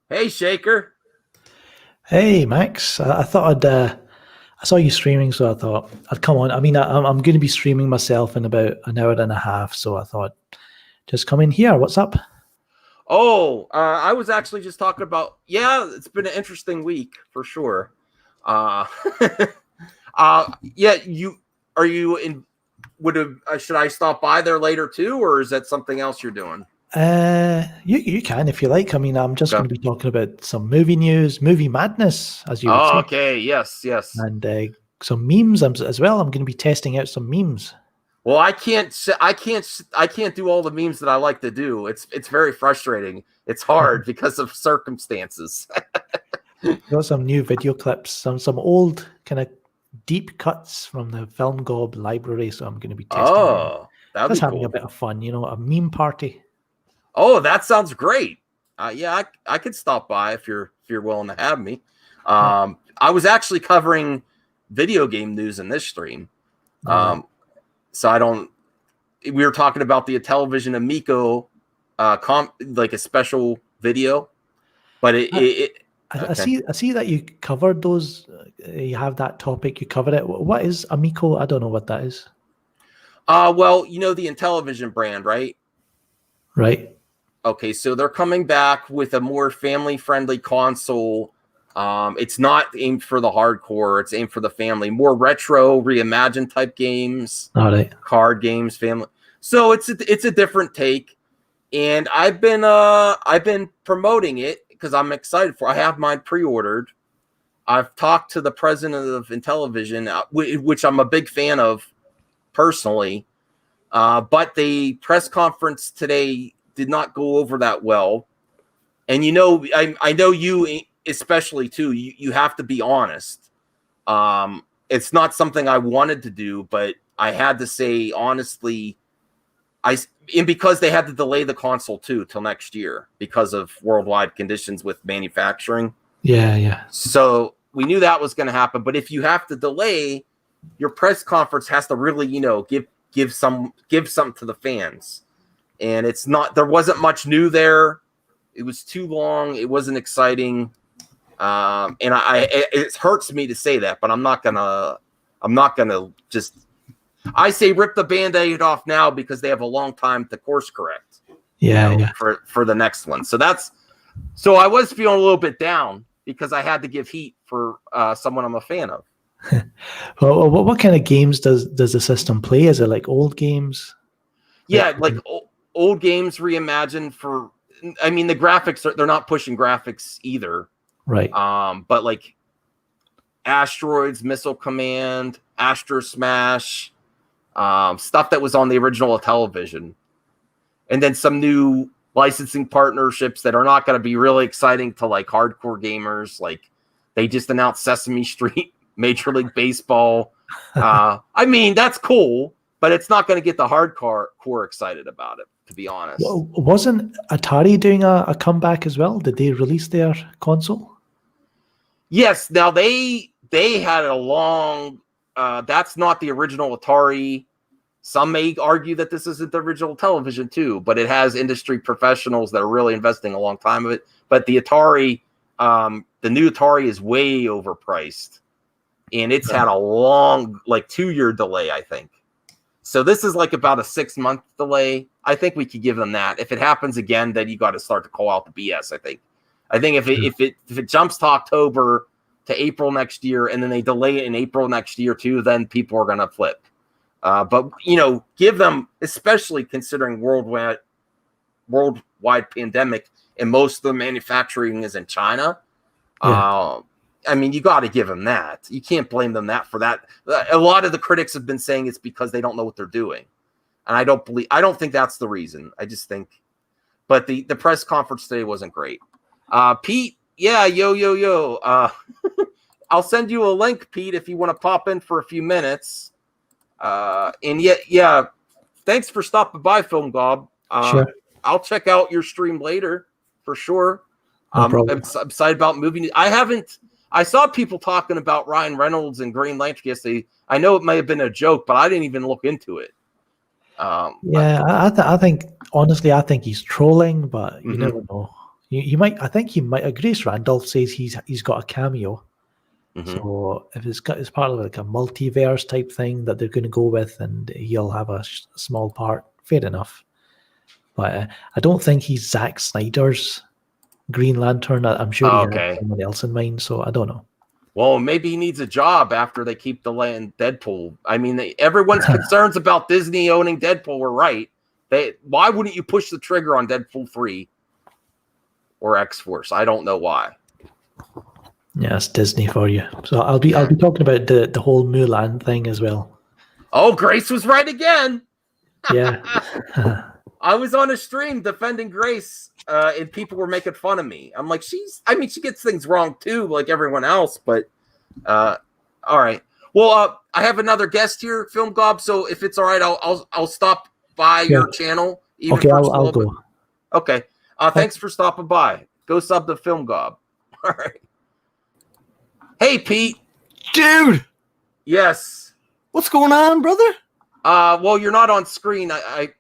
Hey, Shaker. Hey, Max. I thought I saw you streaming, so I thought I'd come on. I mean, I'm going to be streaming myself in about an hour and a half, so I thought just come in here. What's up? Oh, I was actually just talking about, it's been an interesting week for sure. Yeah, should I stop by there later too, or is that something else you're doing? You can if you like. I mean, I'm just going to be talking about some movie news, movie madness, as you would say. Okay, yes, and some memes as well. I'm going to be testing out some memes. Well, I can't do all the memes that I like to do. It's very frustrating. It's hard because of circumstances. Got some new video clips, some old kind of deep cuts from the Film Gob library. So I'm going to be testing. Oh, that'd be having cool. A bit of fun, a meme party. Oh, that sounds great. Yeah, I could stop by if you're willing to have me. I was actually covering video game news in this stream. So we were talking about the Intellivision Amico, like a special video, but I see that you covered those. You have that topic. You covered it. What is Amico? I don't know what that is. Well, the Intellivision brand, right? Right. Okay, so they're coming back with a more family-friendly console. It's not aimed for the hardcore. It's aimed for the family. More retro, reimagined type games. All right. Card games, family. So it's a different take, and I've been promoting it because I'm excited for it. I have mine pre-ordered. I've talked to the president of Intellivision, which I'm a big fan of personally, but the press conference today did not go over that well. And I know you especially too. You have to be honest. It's not something I wanted to do, but I had to say honestly. Because they had to delay the console too till next year because of worldwide conditions with manufacturing. Yeah. So we knew that was going to happen. But if you have to delay, your press conference has to really, give something to the fans. And there wasn't much new there. It was too long. It wasn't exciting. And it hurts me to say that, but I'm not gonna just. I say rip the Band-Aid off now because they have a long time to course correct. Yeah. For the next one. So I was feeling a little bit down because I had to give heat for someone I'm a fan of. Well, what kind of games does the system play? Is it like old games? Yeah, like old games reimagined for. I mean, the graphics they're not pushing graphics either. Right. But like Asteroids, Missile Command, Astro Smash. Stuff that was on the original Intellivision, and then some new licensing partnerships that are not going to be really exciting to like hardcore gamers. Like they just announced Sesame Street, Major League Baseball. I mean, that's cool, but it's not going to get the hardcore excited about it, to be honest. Well, wasn't Atari doing a comeback as well? Did they release their console? Yes. Now they had a long. That's not the original Atari. Some may argue that this isn't the original television too, but it has industry professionals that are really investing a long time of it. But the Atari, the new Atari is way overpriced, and it's had a long, like 2-year delay, I think. So this is like about a 6-month delay. I think we could give them that. If it happens again, then you got to start to call out the BS. I think if it jumps to October to April next year, and then they delay it in April next year too, then people are gonna flip. But give them, especially considering worldwide pandemic, and most of the manufacturing is in China. Yeah. I mean, you got to give them that. You can't blame them for that. A lot of the critics have been saying it's because they don't know what they're doing, and I don't think that's the reason. I just think, but the press conference today wasn't great. Pete, yeah, yo. I'll send you a link, Pete, if you want to pop in for a few minutes. Yeah. Thanks for stopping by, Film Gob. Sure. I'll check out your stream later for sure. No I'm excited about moving. I saw people talking about Ryan Reynolds and Green Lantern yesterday. I know it may have been a joke, but I didn't even look into it. I think honestly, I think he's trolling, but you never know. He might. I think he might. Grace Randolph says he's got a cameo. So if it's part of like a multiverse type thing that they're going to go with, and he'll have a small part, fair enough. But I don't think he's Zack Snyder's Green Lantern. I'm sure he has someone else in mind, so I don't know. Well, maybe he needs a job after they keep delaying Deadpool. I mean, everyone's concerns about Disney owning Deadpool were right. Why wouldn't you push the trigger on Deadpool 3 or X-Force? I don't know why. Yeah, it's Disney for you. So I'll be talking about the whole Mulan thing as well. Oh, Grace was right again. Yeah. I was on a stream defending Grace, and people were making fun of me. I'm like, she gets things wrong too, like everyone else. But all right. Well, I have another guest here, Film Gob. So if it's all right, I'll stop by your channel. Okay, I'll go. Okay. Thanks for stopping by. Go sub to Film Gob. All right. Hey, Pete. Dude. Yes. What's going on, brother? Well, you're not on screen. I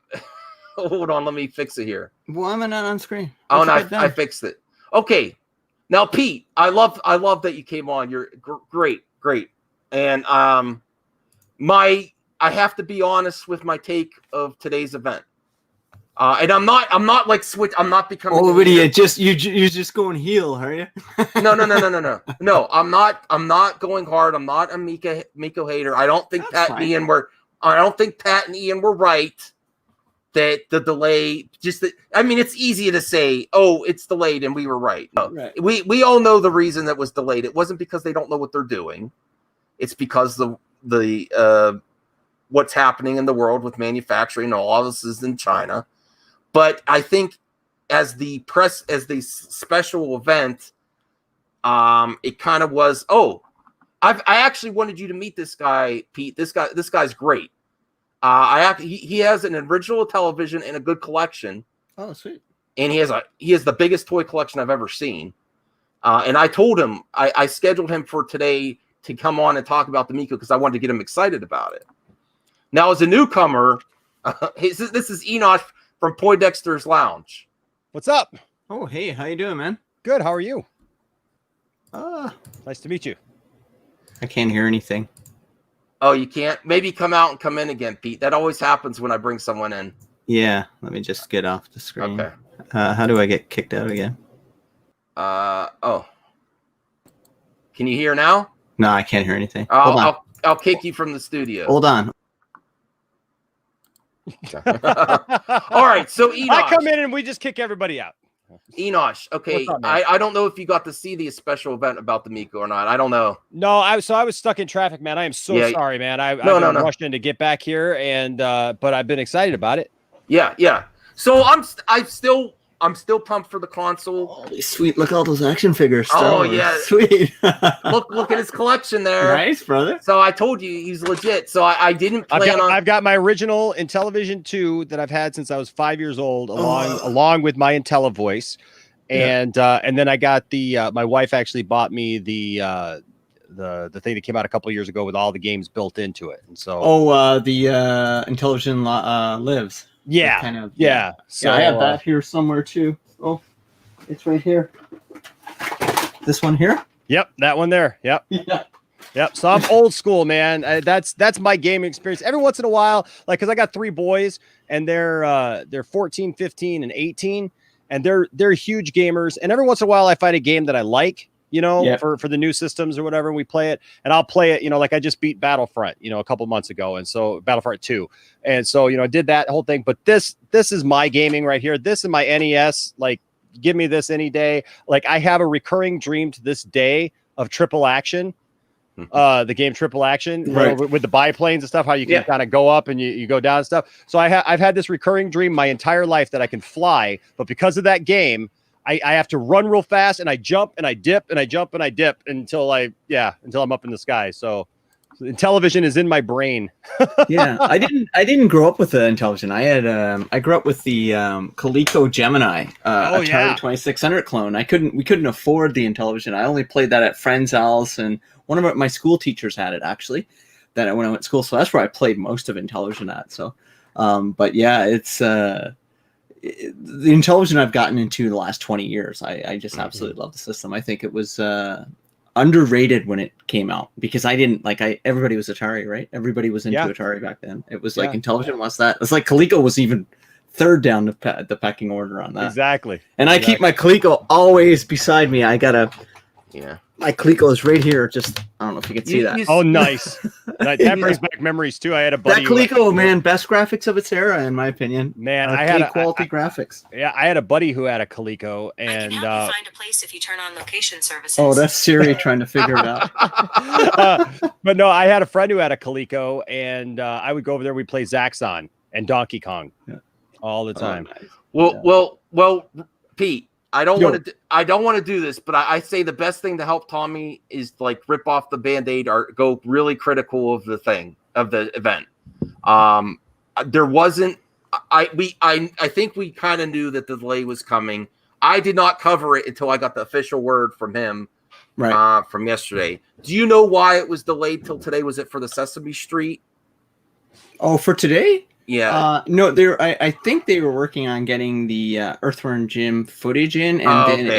hold on. Let me fix it here. Why am I not on screen? Oh, no, I fixed it. Okay. Now, Pete, I love that you came on. You're great. And I have to be honest with my take of today's event. And I'm not like switch. I'm not becoming. Oh, but you're just going heel, are you? No. No, I'm not going hard. I'm not a Miko hater. I don't think Pat and Ian were right that the delay. It's easy to say, oh, it's delayed, and we were right. No, right. We all know the reason that was delayed. It wasn't because they don't know what they're doing. It's because the what's happening in the world with manufacturing and all this is in China. But I think as the special event, it kind of was, I actually wanted you to meet this guy, Pete. This guy's great. He has an original television and a good collection. Oh, sweet. And he has the biggest toy collection I've ever seen. And I told him, I scheduled him for today to come on and talk about the Miko because I wanted to get him excited about it. Now, as a newcomer, this is Enosh from Poindexter's Lounge. What's up? Oh, hey, how you doing, man? Good. How are you? Nice to meet you. I can't hear anything. Oh, you can't? Maybe come out and come in again, Pete. That always happens when I bring someone in. Yeah, let me just get off the screen. Okay. How do I get kicked out again? Oh. Can you hear now? No, I can't hear anything. Hold on. I'll kick you from the studio. Hold on. All right, so Enosh. I come in and we just kick everybody out. Enosh, okay. Up, I don't know if you got to see the special event about the Miko or not. I don't know. No, I was stuck in traffic, man. I am so sorry, man. I rushed in to get back here, and but I've been excited about it. Yeah. So I'm still pumped for the console. Holy sweet! Look at all those action figures. Oh yeah, sweet. look at his collection there. Nice, brother. So I told you he's legit. So I didn't plan on. I've got my original Intellivision 2 that I've had since I was 5 years old, along with my IntelliVoice, And then I got my wife actually bought me the thing that came out a couple years ago with all the games built into it. And so the Intellivision Lives. Yeah. Kind of, So I have that here somewhere too. Oh, it's right here. This one here? Yep, that one there. Yep. Yeah. Yep. So I'm old school, man. That's my gaming experience. Every once in a while, like, because I got 3 boys and they're 14, 15, and 18, and they're huge gamers. And every once in a while, I find a game that I like, for the new systems or whatever, and we play it. And I'll play it, like I just beat Battlefront, a couple months ago, and so Battlefront 2, and so I did that whole thing. But this is my gaming right here. This is my NES. Like, give me this any day. Like, I have a recurring dream to this day of Triple Action. The game Triple Action, right, with the biplanes and stuff, how you can kind of go up and you go down and stuff. So I've had this recurring dream my entire life that I can fly, but because of that game, I have to run real fast, and I jump and I dip and I jump and I dip until I'm up in the sky. So Intellivision is in my brain. Yeah, I didn't grow up with the Intellivision. I grew up with the Coleco Gemini Atari 2600 clone. We couldn't afford the Intellivision. I only played that at friends' house, and one of my school teachers had it actually. When I went to school, so that's where I played most of Intellivision at. So, but yeah, it's the Intellivision I've gotten into the last 20 years. I just absolutely love the system. I think it was underrated when it came out, because everybody was Atari, right? Everybody was into Atari back then. It was like Intellivision was that. It's like Coleco was even third down the pecking order on that. Exactly. And I keep my Coleco always beside me. My Coleco is right here. Just, I don't know if you can see that. Oh, nice. That brings back memories too. I had a buddy. That Coleco, man, best graphics of its era, in my opinion. Man, I had quality graphics. Yeah, I had a buddy who had a Coleco, and I can help you find a place if you turn on location services. Oh, that's Siri trying to figure it out. But no, I had a friend who had a Coleco, and I would go over there. We'd play Zaxxon and Donkey Kong all the time. Oh, nice. Well, Pete. I don't want to do this, but I say the best thing to help Tommy is like rip off the Band-Aid or go really critical of the event. There wasn't. I think we kind of knew that the delay was coming. I did not cover it until I got the official word from him, from yesterday. Do you know why it was delayed till today? Was it for the Sesame Street? Oh, for today? Yeah. No, I think they were working on getting the Earthworm Jim footage in, and then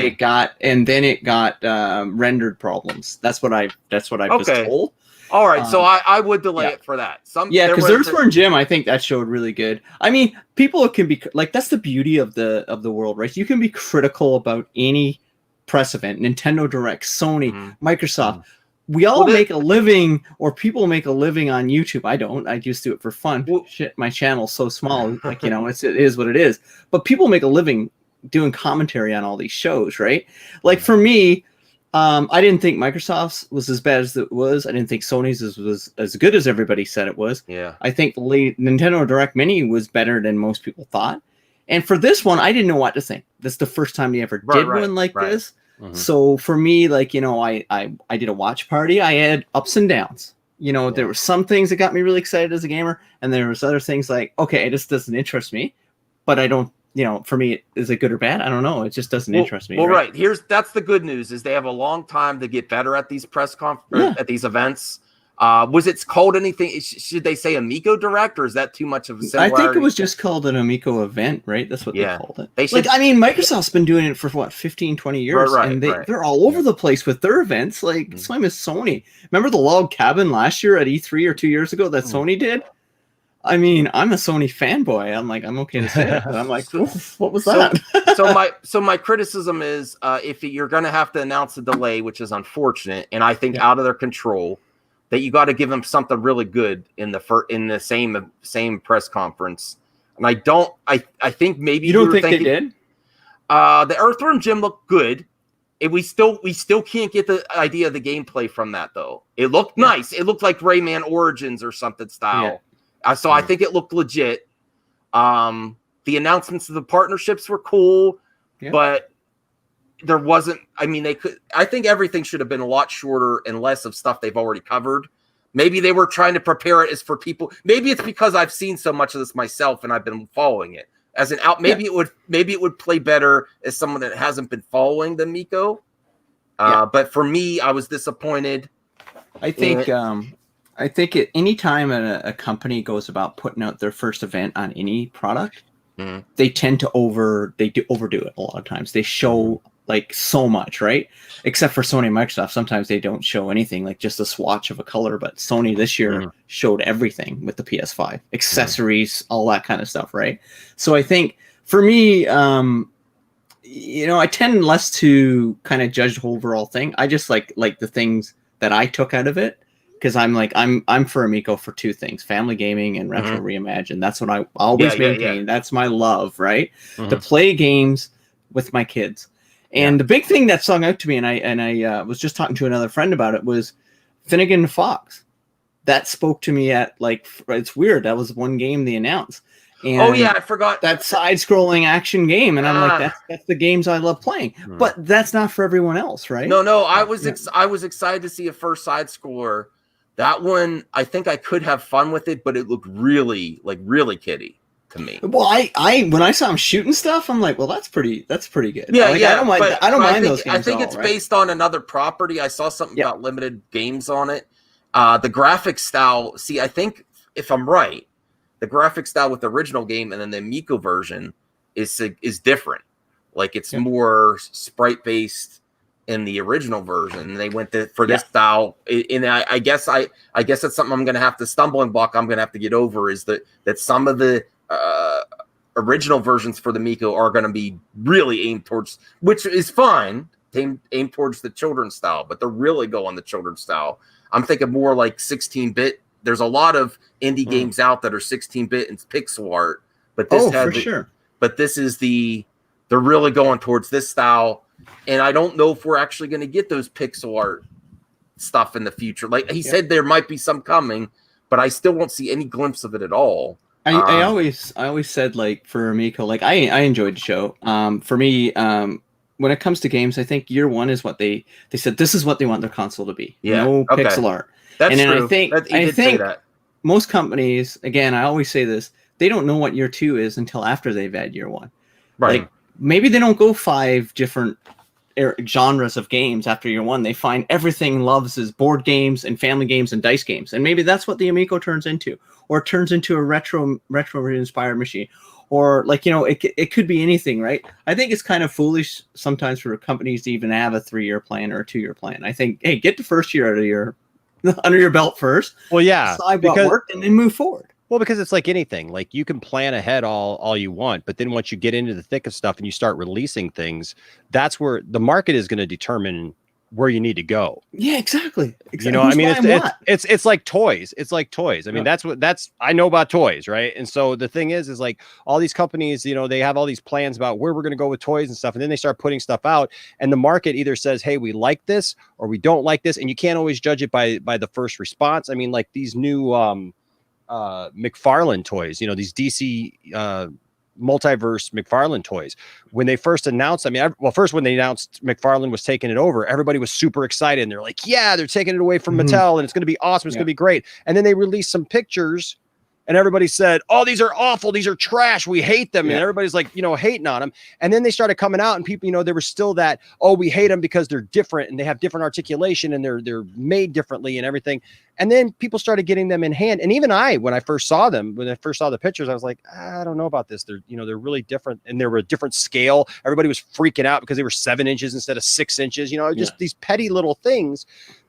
it got rendered problems. That's what I was told. All right, so I would delay it for that. Because Earthworm Jim, I think that showed really good. I mean, people can be like, that's the beauty of the world, right? You can be critical about any press event, Nintendo Direct, Sony, Microsoft. We all make a living, or people make a living on YouTube. I don't. I just do it for fun. Shit, my channel's so small. Like, it is what it is. But people make a living doing commentary on all these shows, right? Like, for me, I didn't think Microsoft's was as bad as it was. I didn't think Sony's was as good as everybody said it was. Yeah. I think the Nintendo Direct Mini was better than most people thought. And for this one, I didn't know what to think. This is the first time they ever did one like this. So for me, like, I did a watch party. I had ups and downs. There were some things that got me really excited as a gamer, and there was other things like, okay, this doesn't interest me, but I don't, for me, is it good or bad? I don't know. It just doesn't interest me. Well, right. That's the good news is they have a long time to get better at these at these events. Was it called anything? Should they say Amico Direct, or is that too much of a similarity? I think it was just called an Amico event, right? That's what they called it. Microsoft's been doing it for 15, 20 years, and they're all over the place with their events. Like, same as Sony. Remember the log cabin last year at E3 or 2 years ago that Sony did? I mean, I'm a Sony fanboy. I'm like, I'm okay to say it, but I'm like, what was that? So my criticism is, if you're going to have to announce a delay, which is unfortunate, and I think out of their control, that you got to give them something really good in the same press conference. And I think maybe you don't think they did. The Earthworm Jim looked good. We still can't get the idea of the gameplay from that though. It looked nice. It looked like Rayman Origins or something style. So I think it looked legit. The announcements of the partnerships were cool, but there wasn't. I mean, I think everything should have been a lot shorter and less of stuff they've already covered. Maybe they were trying to prepare it as for people. Maybe it's because I've seen so much of this myself and I've been following it. as an out. Maybe it would play better as someone that hasn't been following the Amico. But for me, I was disappointed. I think anytime a company goes about putting out their first event on any product, they tend to overdo it a lot of times. They show like so much, right? Except for Sony and Microsoft, sometimes they don't show anything, like just a swatch of a color. But Sony this year showed everything with the PS5, accessories, all that kind of stuff, right? So I think for me, I tend less to kind of judge the overall thing. I just like the things that I took out of it, because I'm for Amico for two things: family gaming and retro reimagined. That's what I always maintain. Yeah. That's my love, right? To play games with my kids. And the big thing that sung out to me, and I was just talking to another friend about it, was Finnegan and Fox. That spoke to me at it's weird. That was one game they announced. And I forgot that side-scrolling action game, and I'm like, that's the games I love playing. But that's not for everyone else, right? No, I was excited to see a first side scroller. That one, I think I could have fun with it, but it looked really kiddie to me. Well, I when I saw him shooting stuff, I'm like, well, that's pretty good. Yeah, I don't mind. I don't mind those games. I think it's based on another property. I saw something about limited games on it. The graphic style. See, I think if I'm right, the graphic style with the original game and then the Amico version is different. Like it's more sprite based in the original version. They went for this style, and I guess that's something I'm going to have to stumbling block. I'm going to have to get over is that some of the original versions for the Amico are going to be really aimed towards, which is fine, aimed towards the children's style, but they're really going the children's style. I'm thinking more like 16-bit. There's a lot of indie games out that are 16-bit and pixel art, but this but this is they're really going towards this style. And I don't know if we're actually going to get those pixel art stuff in the future. Like he said, there might be some coming, but I still won't see any glimpse of it at all. I always said, like, for Amico, like I enjoyed the show. For me, when it comes to games, I think year one is what they said. This is what they want their console to be. Yeah. No pixel art. That's true. I think most companies, again, I always say this, they don't know what year two is until after they've had year one. Right. Like, maybe they don't go 5 different genres of games after year one. They find everything loves is board games and family games and dice games. And maybe that's what the Amico turns into, or it turns into a retro inspired machine, or it could be anything, right? I think it's kind of foolish sometimes for companies to even have a 3-year plan or a 2-year plan. I think, hey, get the first year under your belt first. Well, yeah, decide what worked and then move forward. Well, because it's like anything, like you can plan ahead all you want, but then once you get into the thick of stuff and you start releasing things, that's where the market is going to determine where you need to go. Yeah, exactly. You know, I mean, it's like toys. It's like toys. I mean, I know about toys, right? And so the thing is like all these companies, they have all these plans about where we're going to go with toys and stuff. And then they start putting stuff out and the market either says, hey, we like this or we don't like this. And you can't always judge it by the first response. I mean, like these new, McFarlane toys, these DC multiverse McFarlane toys. When they first announced, first when they announced McFarlane was taking it over, everybody was super excited and they're like, yeah, they're taking it away from Mattel and it's going to be awesome. It's going to be great. And then they released some pictures and everybody said, oh, these are awful. These are trash. We hate them. And everybody's like, hating on them. And then they started coming out and people, there was still that, oh, we hate them because they're different and they have different articulation and they're made differently and everything. And then people started getting them in hand. And even when I first saw the pictures, I was like, I don't know about this. They're really different. And they were a different scale. Everybody was freaking out because they were 7 inches instead of 6 inches, just these petty little things.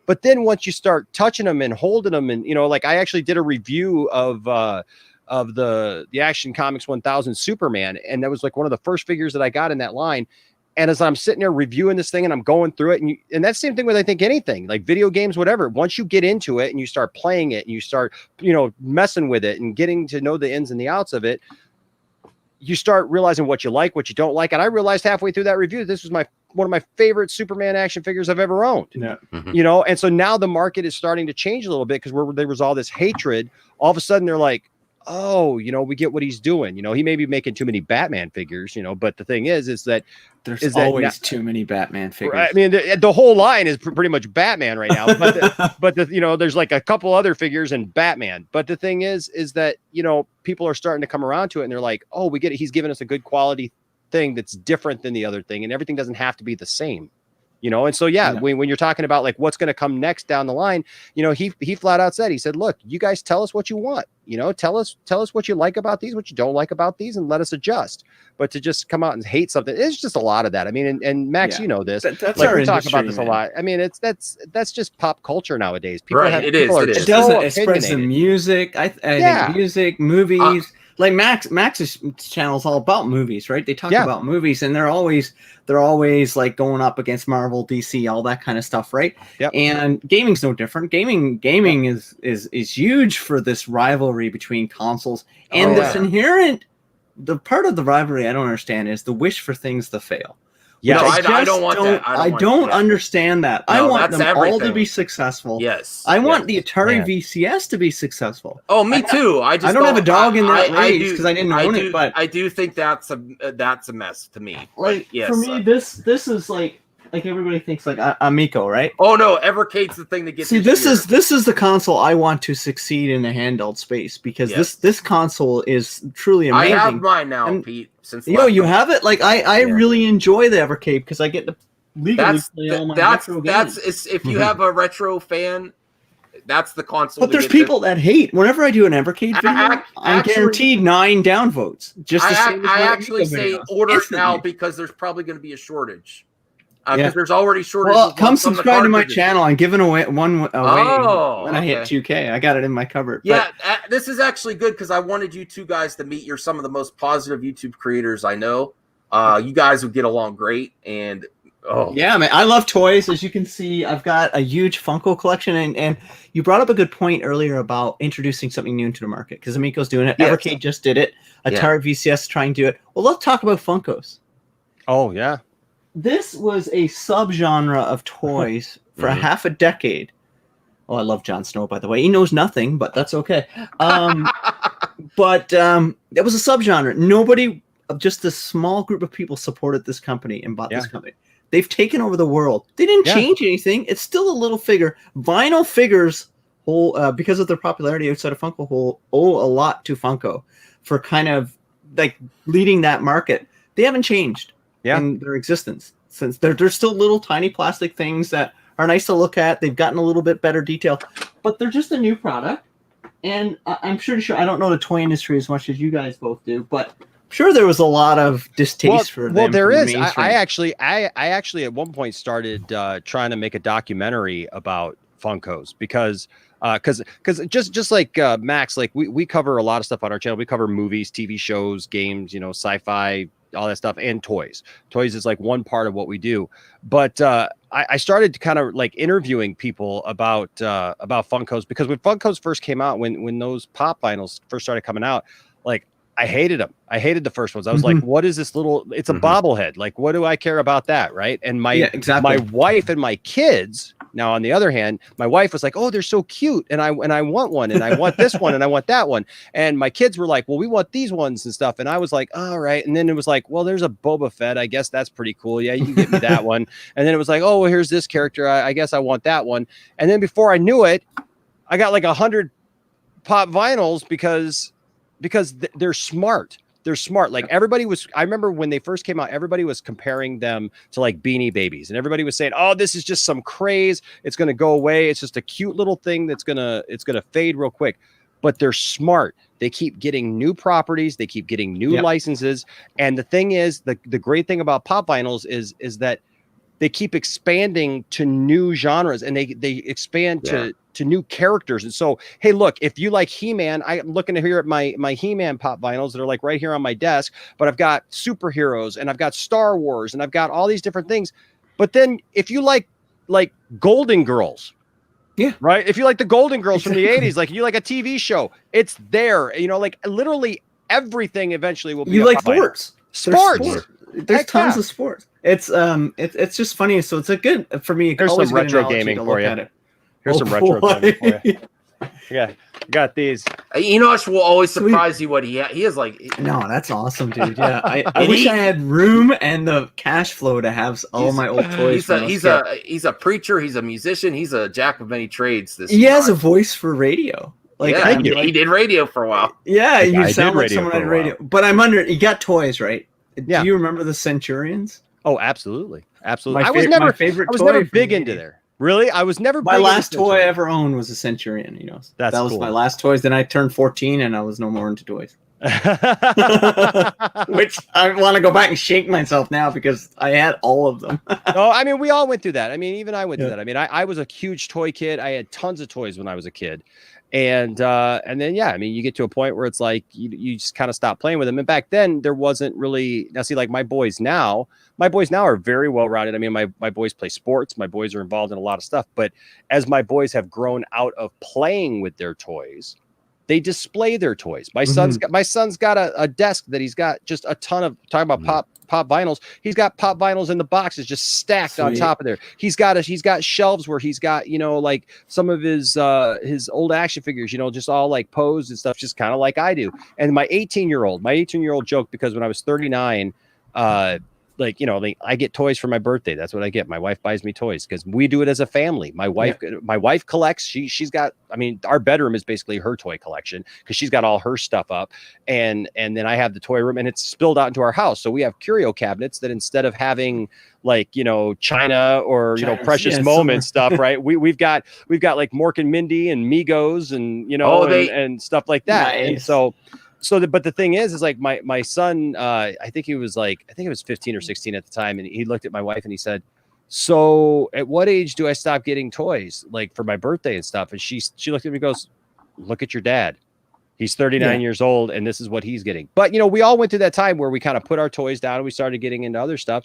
But then once you start touching them and holding them and, like I actually did a review of the Action Comics 1000 Superman. And that was like one of the first figures that I got in that line. And as I'm sitting there reviewing this thing and I'm going through it and that's the same thing with, I think, anything like video games, whatever, once you get into it and you start playing it and you start, messing with it and getting to know the ins and the outs of it, you start realizing what you like, what you don't like. And I realized halfway through that review, this was one of my favorite Superman action figures I've ever owned. Yeah. And so now the market is starting to change a little bit because where there was all this hatred, all of a sudden they're like, oh, we get what he's doing. He may be making too many Batman figures, but the thing is that There's always too many Batman figures. I mean, the whole line is pretty much Batman right now, but there's like a couple other figures in Batman. But the thing is that, people are starting to come around to it and they're like, oh, we get it. He's giving us a good quality thing that's different than the other thing, and everything doesn't have to be the same. And so, when you're talking about like what's going to come next down the line, he flat out said, he said, look, you guys tell us what you want, tell us what you like about these, what you don't like about these, and let us adjust. But to just come out and hate something, it's just a lot of that. I mean, and Max, this, that's like, our we talk industry, about this man. a lot. I mean, that's just pop culture nowadays. Right, it is, people are it is. It so doesn't express the opinionated. music. I think music, movies. Like Max's channel is all about movies, right? They talk about movies, and they're always like going up against Marvel, DC, all that kind of stuff, right? Yep. And gaming's no different. Gaming is huge for this rivalry between consoles, and this inherent. The part of the rivalry I don't understand is the wish for things to fail. Yeah, No, I don't want that. I don't understand that. I No, want that's them all to everything. be successful. Yes. I want the yes. Atari Man. VCS to be successful. Oh, me too. I don't have a dog in that race because I didn't own it, but I do think that's a mess to me. like Yes. for me, this is like everybody thinks like Amico, right? Oh no, Evercade's the thing that gets. See, this is the console I want to succeed in the handheld space because this console is truly amazing. I have mine now, And, Pete. Since you have it. Like I really enjoy the Evercade because I get to legally play all my retro games. If you have a retro fan, that's the console. But there's people that hate. Whenever I do an Evercade video, I'm actually- guaranteed 9 downvotes. Just to I actually say order it now because there's probably going to be a shortage. Because there's already shortages. Well, come from the subscribe to my cartridges. channel. I'm giving away one away when I hit okay. 2K. I got it in my cupboard. Yeah, this is actually good because I wanted you two guys to meet. You're some of the most positive YouTube creators I know. You guys would get along great, and yeah, man, I love toys. As you can see, I've got a huge Funko collection, and you brought up a good point earlier about introducing something new into the market because Amico's doing it. Yes. Evercade just did it. Atari VCS trying to do it. Well, let's talk about Funkos. Oh yeah. This was a subgenre of toys for half a decade. Oh, I love Jon Snow, by the way. He knows nothing, but that's okay. But it was a subgenre. Nobody, just a small group of people supported this company and bought this company. They've taken over the world. They didn't change anything. It's still a little figure. Vinyl figures, because of their popularity outside of Funko, owe a lot to Funko for kind of like leading that market. They haven't changed. In their existence, since they're still little tiny plastic things that are nice to look at. They've gotten a little bit better detail, but they're just a new product. And I'm sure I don't know the toy industry as much as you guys both do, but I'm sure there was a lot of distaste for them. Well, there from the is. mainstream. I actually at one point started trying to make a documentary about Funkos because just like Max, like we cover a lot of stuff on our channel. We cover movies, TV shows, games, sci-fi, all that stuff, and toys. Toys is like one part of what we do. But I started to kind of like interviewing people about Funkos because when Funkos first came out, when those pop vinyls first started coming out, like I hated them. I hated the first ones. I was like, what is this little? It's a bobblehead. Like, what do I care about that, right? And my wife and my kids. Now, on the other hand, my wife was like, "Oh, they're so cute, and I want one, and I want this one, and I want that one." And my kids were like, "Well, we want these ones and stuff." And I was like, "All right." And then it was like, "Well, there's a Boba Fett. I guess that's pretty cool. Yeah, you can get me that one." And then it was like, "Oh, well, here's this character. I guess I want that one." And then before I knew it, I got like 100 pop vinyls because they're smart. They're smart. Like I remember when they first came out, everybody was comparing them to like Beanie Babies, and everybody was saying, "Oh, this is just some craze. It's going to go away. It's just a cute little thing it's going to fade real quick." But they're smart. They keep getting new properties. They keep getting new licenses. And the thing is, the great thing about pop vinyls is that they keep expanding to new genres, and they expand to new characters. And so, hey, look, if you like He-Man, I'm looking here at my He-Man pop vinyls that are like right here on my desk, but I've got superheroes and I've got Star Wars and I've got all these different things. But then if you like Golden Girls, right? If you like the Golden Girls from the 80s, like you like a TV show, it's there. Like literally everything eventually will be. You like sports. Sports. There's tons of sports. It's just funny. So it's a good for me. There's some retro gaming for you. Here's some retro gaming for you. Yeah, got these. Enosh will always Sweet. surprise you what he has like. No, that's awesome, dude. Yeah, I And wish he- I had room and the cash flow to have all my old toys. He's a preacher. He's a musician. He's a jack of many trades. He has a voice for radio. Like, yeah, I mean, he did radio for a while. Yeah, The guy you sound did like radio someone for on a radio. while. But I'm under. You got toys, right? Yeah. Do you remember the Centurions? Oh, absolutely, absolutely. My I was my never favorite. I was toy never from big the into 80s. there. Really, I was never. My big last into toy I Centurion. ever owned was a Centurion. You know, That's that was cool. my last toys. Then I turned 14 and I was no more into toys. Which I want to go back and shake myself now because I had all of them. No, I mean, we all went through that. I mean, even I went through Yeah. that. I mean, I was a huge toy kid. I had tons of toys when I was a kid. And then, yeah, I mean, you get to a point where it's like you just kind of stop playing with them. And back then there wasn't really, now see, like my boys now are very well rounded. I mean, my boys play sports. My boys are involved in a lot of stuff. But as my boys have grown out of playing with their toys, they display their toys. My son's got a desk that he's got just a ton of, talking about pop vinyls. He's got pop vinyls in the boxes just stacked on Sweet. top of there. He's got shelves where he's got, you know, like some of his old action figures, you know, just all like posed and stuff, just kind of like I do. And my 18-year-old joked because when I was 39, like, you know, like I get toys for my birthday. That's what I get. My wife buys me toys because we do it as a family. My wife collects. She's got, I mean, our bedroom is basically her toy collection because she's got all her stuff up. And then I have the toy room and it's spilled out into our house. So we have curio cabinets that instead of having like, you know, China or, you know, precious moments stuff, right? We've got like Mork and Mindy and Migos and, you know, and stuff like that. Nice. And but the thing is like my son, I think it was 15 or 16 at the time. And he looked at my wife and he said, so at what age do I stop getting toys like for my birthday and stuff? And she looked at me and goes, look at your dad. He's 39 years old and this is what he's getting. But, you know, we all went through that time where we kind of put our toys down and we started getting into other stuff.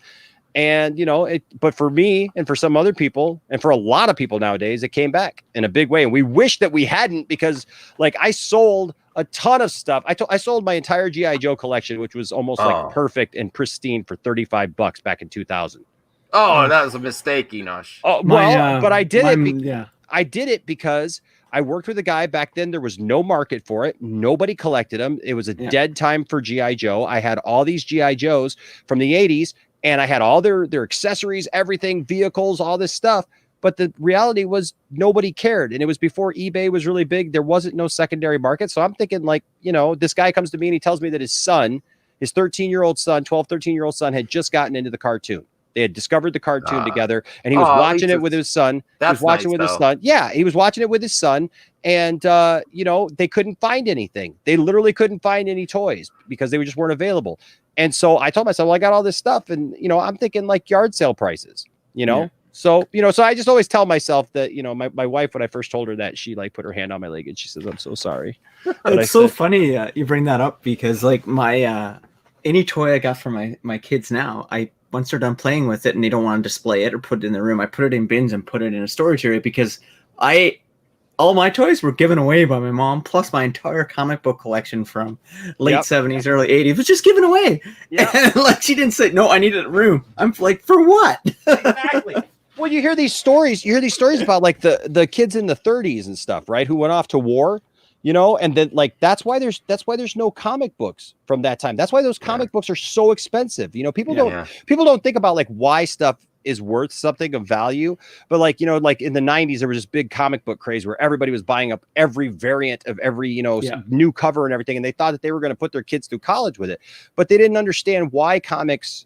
And, you know, but for me and for some other people and for a lot of people nowadays, it came back in a big way. And we wish that we hadn't, because like I sold a ton of stuff. I sold my entire G.I. Joe collection, which was almost like perfect and pristine for $35 back in 2000. Oh, that was a mistake, Enosh. Oh, well, but I did it. Yeah. I did it because I worked with a guy back then. There was no market for it. Nobody collected them. It was a dead time for G.I. Joe. I had all these G.I. Joes from the 80s. And I had all their accessories, everything, vehicles, all this stuff. But the reality was nobody cared. And it was before eBay was really big. There wasn't no secondary market. So I'm thinking like, you know, this guy comes to me and he tells me that his 13-year-old son, 13-year-old son had just gotten into the cartoon. They had discovered the cartoon together and he was watching it with his son. That's he was watching nice, with his son. Yeah, he was watching it with his son. And, you know, they couldn't find anything. They literally couldn't find any toys because they just weren't available. And so I told myself, well, I got all this stuff. And, you know, I'm thinking like yard sale prices, you know? Yeah. So, you know, so I just always tell myself that, you know, my wife, when I first told her that, she like put her hand on my leg and she says, I'm so sorry. It's so funny you bring that up because like my any toy I got for my kids now, once they're done playing with it and they don't want to display it or put it in the room, I put it in bins and put it in a storage area because all my toys were given away by my mom, plus my entire comic book collection from late 70s, early 80s was just given away. Yeah. And like she didn't say, no, I needed a room. I'm like, for what? Exactly. Well, you hear these stories about like the kids in the 30s and stuff, right? Who went off to war, you know, and then like that's why there's no comic books from that time. That's why those comic books are so expensive. You know, people don't think about like why stuff is worth something of value, but like, you know, like in the 90s there was this big comic book craze where everybody was buying up every variant of every, you know, new cover and everything, and they thought that they were going to put their kids through college with it, but they didn't understand why comics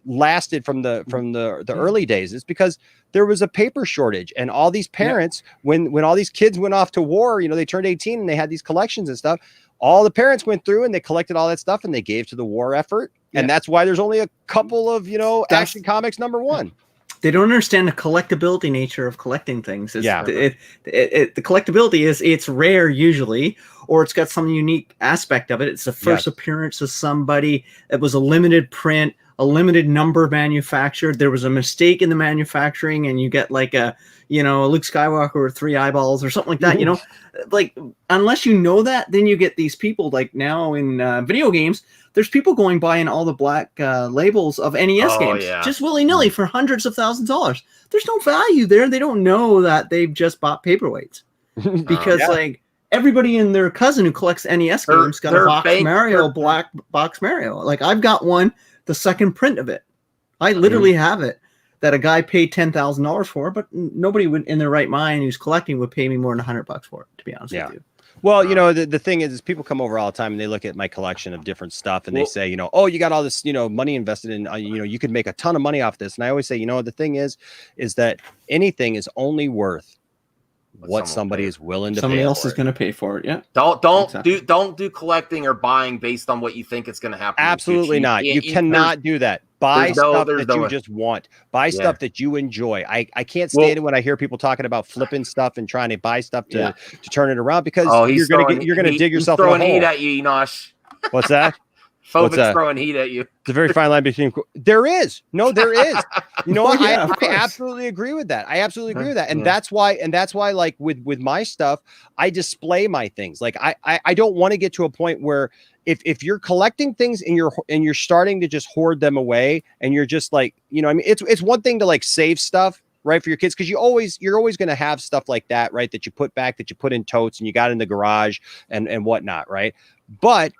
lasted from the early days. It's because there was a paper shortage, and all these parents, when all these kids went off to war, you know, they turned 18 and they had these collections and stuff. All the parents went through and they collected all that stuff and they gave to the war effort. And that's why there's only a couple of, you know, Action Comics #1. They don't understand the collectability nature of collecting things. The collectability is it's rare usually, or it's got some unique aspect of it. It's the first appearance of somebody. It was a limited print, a limited number manufactured. There was a mistake in the manufacturing, and you get like a Luke Skywalker with 3 eyeballs or something like that. You know, like unless you know that, then you get these people like now in video games. There's people going buying all the black labels of NES games just willy-nilly for hundreds of thousands of dollars. There's no value there. They don't know that they've just bought paperweights. because Yeah. like everybody and their cousin who collects NES They're- games got they're a box bank- Mario, they're- black box Mario. Like I've got one, the second print of it. I literally have it that a guy paid $10,000 for, but nobody would in their right mind who's collecting would pay me more than $100 for it, to be honest Yeah. with you. Well, you know, the thing is people come over all the time and they look at my collection of different stuff and they say, you know, oh, you got all this, you know, money invested in, you know, you could make a ton of money off this. And I always say, you know, the thing is that anything is only worth what somebody is willing to Somebody pay else for is it. going to pay for it. Yeah. Don't do collecting or buying based on what you think it's going to happen. Absolutely not. You cannot do that. Buy stuff that you just want. Buy stuff that you enjoy. I can't stand it when I hear people talking about flipping stuff and trying to buy stuff to turn it around because you're gonna dig yourself in a hole. Throwing heat at you, Enosh. What's that? Phobic's throwing heat at you. It's a very fine line between. There is. You know what? Yeah, I absolutely agree with that. I absolutely agree with that. And that's why, like with my stuff, I display my things. Like I don't want to get to a point where if you're collecting things and you're starting to just hoard them away and you're just like, you know, I mean, it's one thing to like save stuff, right, for your kids, because you're always going to have stuff like that, right, that you put back, that you put in totes and you got in the garage and whatnot, right? But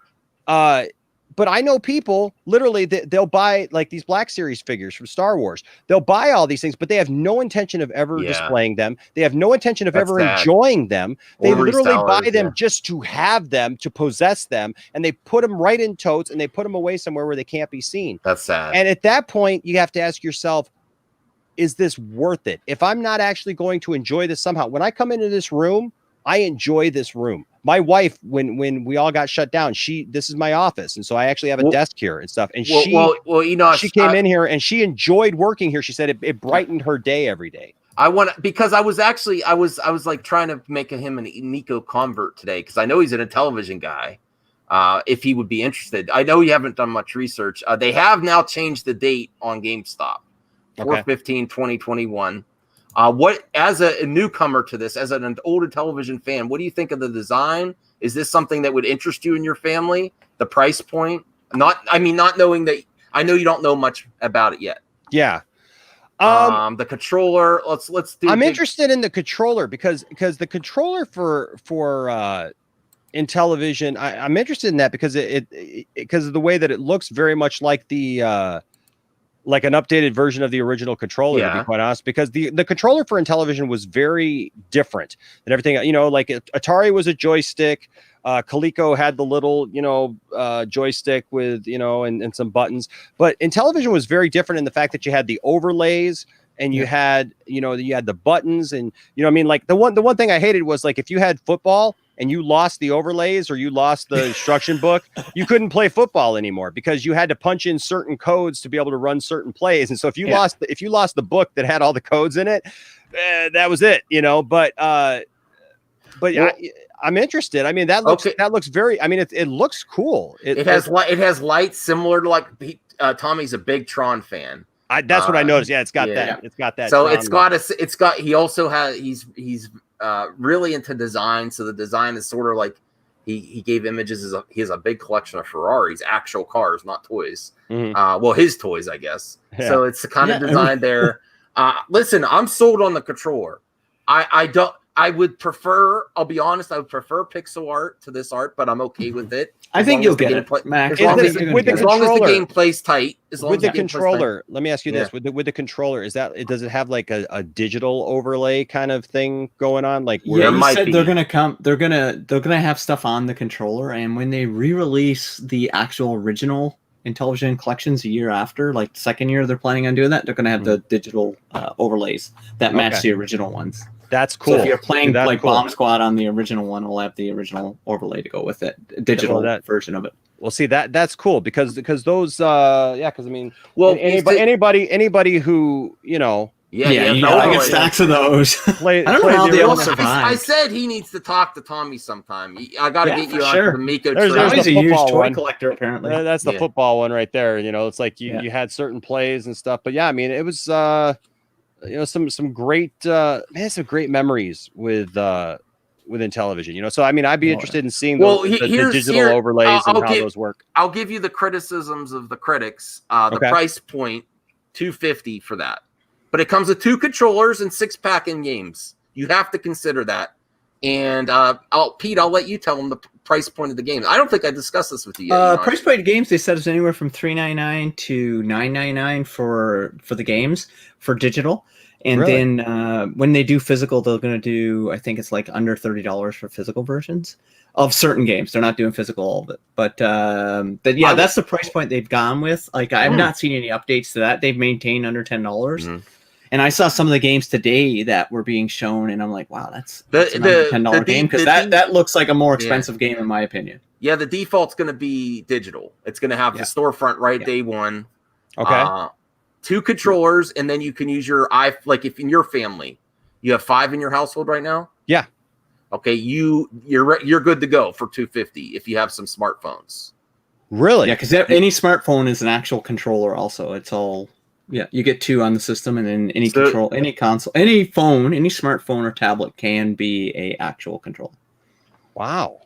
I know people literally they'll buy like these Black Series figures from Star Wars. They'll buy all these things, but they have no intention of ever displaying them. They have no intention of ever enjoying them. They literally buy them just to have them, to possess them, and they put them right in totes and they put them away somewhere where they can't be seen. That's sad. And at that point, you have to ask yourself, is this worth it? If I'm not actually going to enjoy this somehow, when I come into this room, I enjoy this room. My wife, when we all got shut down, this is my office, and so I actually have a desk here and stuff. And she came in here and she enjoyed working here. She said it brightened her day every day. Because I was like trying to make him an Nico convert today because I know he's an Intellivision guy. If he would be interested, I know you haven't done much research. They have now changed the date on GameStop, 4/15/2021. What, as a newcomer to this, as an old Intellivision fan, what do you think of the design? Is this something that would interest you and your family? The price point? Not knowing that. I know you don't know much about it yet. Yeah. The controller. Let's do. I'm interested in the controller because the controller for Intellivision, I'm interested in that because because of the way that it looks very much like the. Like an updated version of the original controller, to be quite honest, because the controller for Intellivision was very different than everything. You know, like Atari was a joystick. Coleco had the little, joystick with, and some buttons. But Intellivision was very different in the fact that you had the overlays and you had, you had the buttons and, like the one thing I hated was like if you had football and you lost the overlays or you lost the instruction book, you couldn't play football anymore because you had to punch in certain codes to be able to run certain plays. And so if you lost the book that had all the codes in it, that was it, But I'm interested. I mean, that looks very. I mean, it looks cool. It has lights similar to like Tommy's a big Tron fan. That's what I noticed. Yeah, it's got that. It's got that. So he also has. He's really into design. So the design is sort of like he gave images. He has a big collection of Ferraris, actual cars, not toys. Mm-hmm. Well, his toys, I guess. Yeah. So it's the kind of design there. Listen, I'm sold on the controller. I would prefer, I'll be honest, I would prefer pixel art to this art, but I'm okay with it. I think you'll get it, Max. As long as the game plays tight. With the controller, let me ask you this: with the controller, does it have like a digital overlay kind of thing going on? Like, you said they're gonna have stuff on the controller, and when they re-release the actual original Intellivision collections a year after, like the second year they're planning on doing that, they're gonna have the digital overlays that match the original ones. That's cool. So if you're playing Bomb Squad on the original one, it'll have the original overlay to go with it, digital version of it. Well, see that's cool because those because I mean, anybody who you get stacks of those. I don't know how they all survive. I said he needs to talk to Tommy sometime. I got to get you on the Amico. He's a huge toy collector, apparently. That's the football one right there. It's like you had certain plays and stuff, but yeah, I mean, it was some great some great memories with Intellivision. So I mean, I'd be interested in seeing the digital overlays and how those work. I'll give you the criticisms of the critics. The price point, $250 for that, but it comes with 2 controllers and 6-pack in games. You have to consider that. And Pete, I'll let you tell them the price point of the games. I don't think I discussed this with you yet. Price point games, they said is anywhere from $3.99 to $9.99 for the games for digital. And Really? then when they do physical, they're going to do, I think it's like under $30 for physical versions of certain games. They're not doing physical all of it. But yeah, that's the price point they've gone with. Like, I've not seen any updates to that. They've maintained under $10. Mm-hmm. And I saw some of the games today that were being shown, and I'm like, wow, that's an under $10 game, because that looks like a more expensive game in my opinion. Yeah, the default's going to be digital. It's going to have the storefront day one. Okay. 2 controllers, and then you can use your like if in your family, you have 5 in your household right now. Yeah. Okay, you're good to go for $250 if you have some smartphones. Really? Yeah, because any smartphone is an actual controller. Also, it's all you get 2 on the system, and then any console, any phone, any smartphone or tablet can be a actual controller. Wow.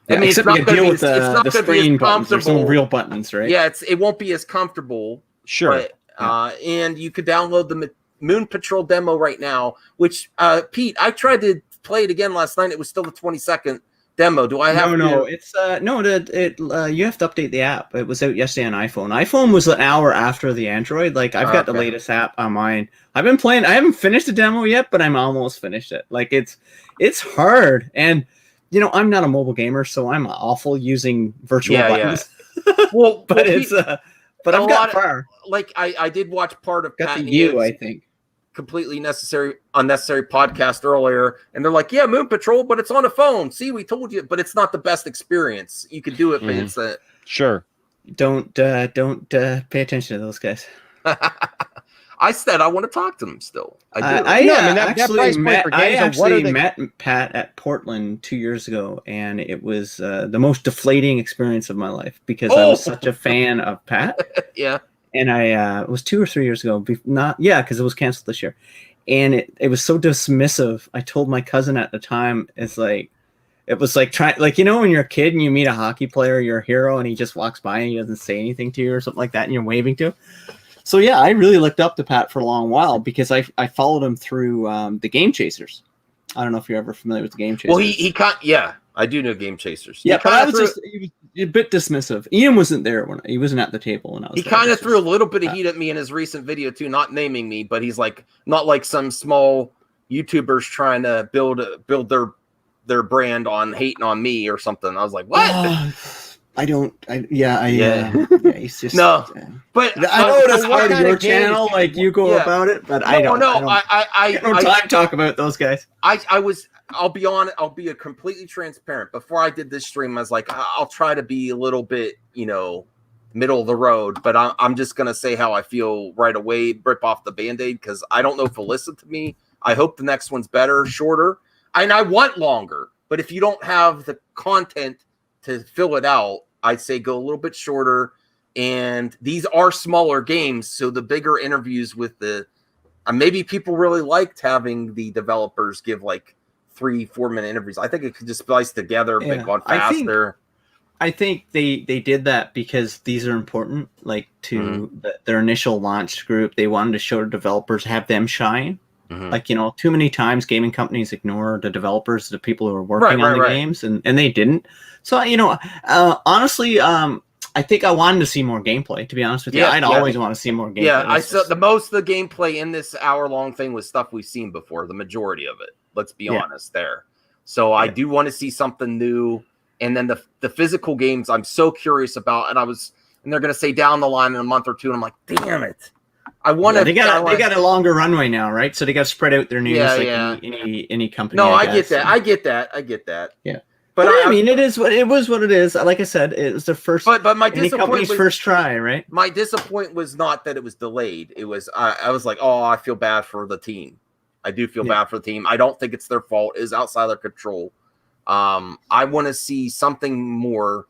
Yeah, I mean, except you deal with the screen buttons. There's some real buttons, right? Yeah, it won't be as comfortable. Sure. But, and you could download the Moon Patrol demo right now, which Pete, I tried to play it again last night. It was still the 20-second demo. Do I have it's you have to update the app. It was out yesterday on iPhone. iPhone was an hour after the Android. Like, I've got the latest app on mine. I've been playing. I haven't finished the demo yet, but I'm almost finished it. Like, it's hard, and I'm not a mobile gamer, so I'm awful using virtual buttons. Well, but but I've got far. Like, I did watch part of Pat and Ian's I think completely unnecessary podcast earlier, and they're like, yeah, Moon Patrol, but it's on a phone. See, we told you, but it's not the best experience. You could do it, but it's sure. Don't pay attention to those guys. I said I want to talk to them still. I do. I actually met Pat at Portland 2 years ago, and it was the most deflating experience of my life, because I was such a fan of Pat. Yeah. And it was 2 or 3 years ago. Because it was canceled this year. And it was so dismissive. I told my cousin at the time, it was like trying, like, when you're a kid and you meet a hockey player, you're a hero, and he just walks by and he doesn't say anything to you or something like that, and you're waving to him. So yeah, I really looked up to Pat for a long while, because I followed him through the Game Chasers. I don't know if you're ever familiar with the Game Chasers. Well, I do know Game Chasers. Yeah, but he was a bit dismissive. Ian wasn't there when he wasn't at the table when I was. He kind of threw a little bit of heat at me in his recent video too, not naming me, but he's like, not like some small YouTubers trying to build their brand on hating on me or something. I was like, what? He's just but I know it's part of your channel, like you go about it, but I don't talk about those guys. I'll be on it. I'll be completely transparent. Before I did this stream, I was like, I'll try to be a little bit, middle of the road, but I'm just going to say how I feel right away, rip off the Band-Aid, because I don't know if he'll listen to me. I hope the next one's better, shorter. And I want longer, but if you don't have the content to fill it out, I'd say go a little bit shorter. And these are smaller games, so the bigger interviews with maybe people really liked having the developers give like 3-4 minute interviews. I think it could just splice together, make one faster. I think they did that because these are important, like to their initial launch group. They wanted to show developers, have them shine. Mm-hmm. Like, too many times gaming companies ignore the developers, the people who are working on the games, and they didn't. So, honestly, I think I wanted to see more gameplay, to be honest with you. I'd always want to see more gameplay. Yeah, I saw the most of the gameplay in this hour-long thing was stuff we've seen before, the majority of it. Let's be honest there. So I do want to see something new. And then the physical games I'm so curious about, and they're going to say down the line in a month or two, and I'm like, damn it. I want to. They got a longer runway now, right? So they got to spread out their news any company. No, I get that. I get that. Yeah. But I mean, it was what it is. Like I said, it was the first. But my disappointment was first try, right? My disappointment was not that it was delayed. It was I was like, oh, I feel bad for the team. I do feel bad for the team. I don't think it's their fault. It is outside their control. I want to see something more.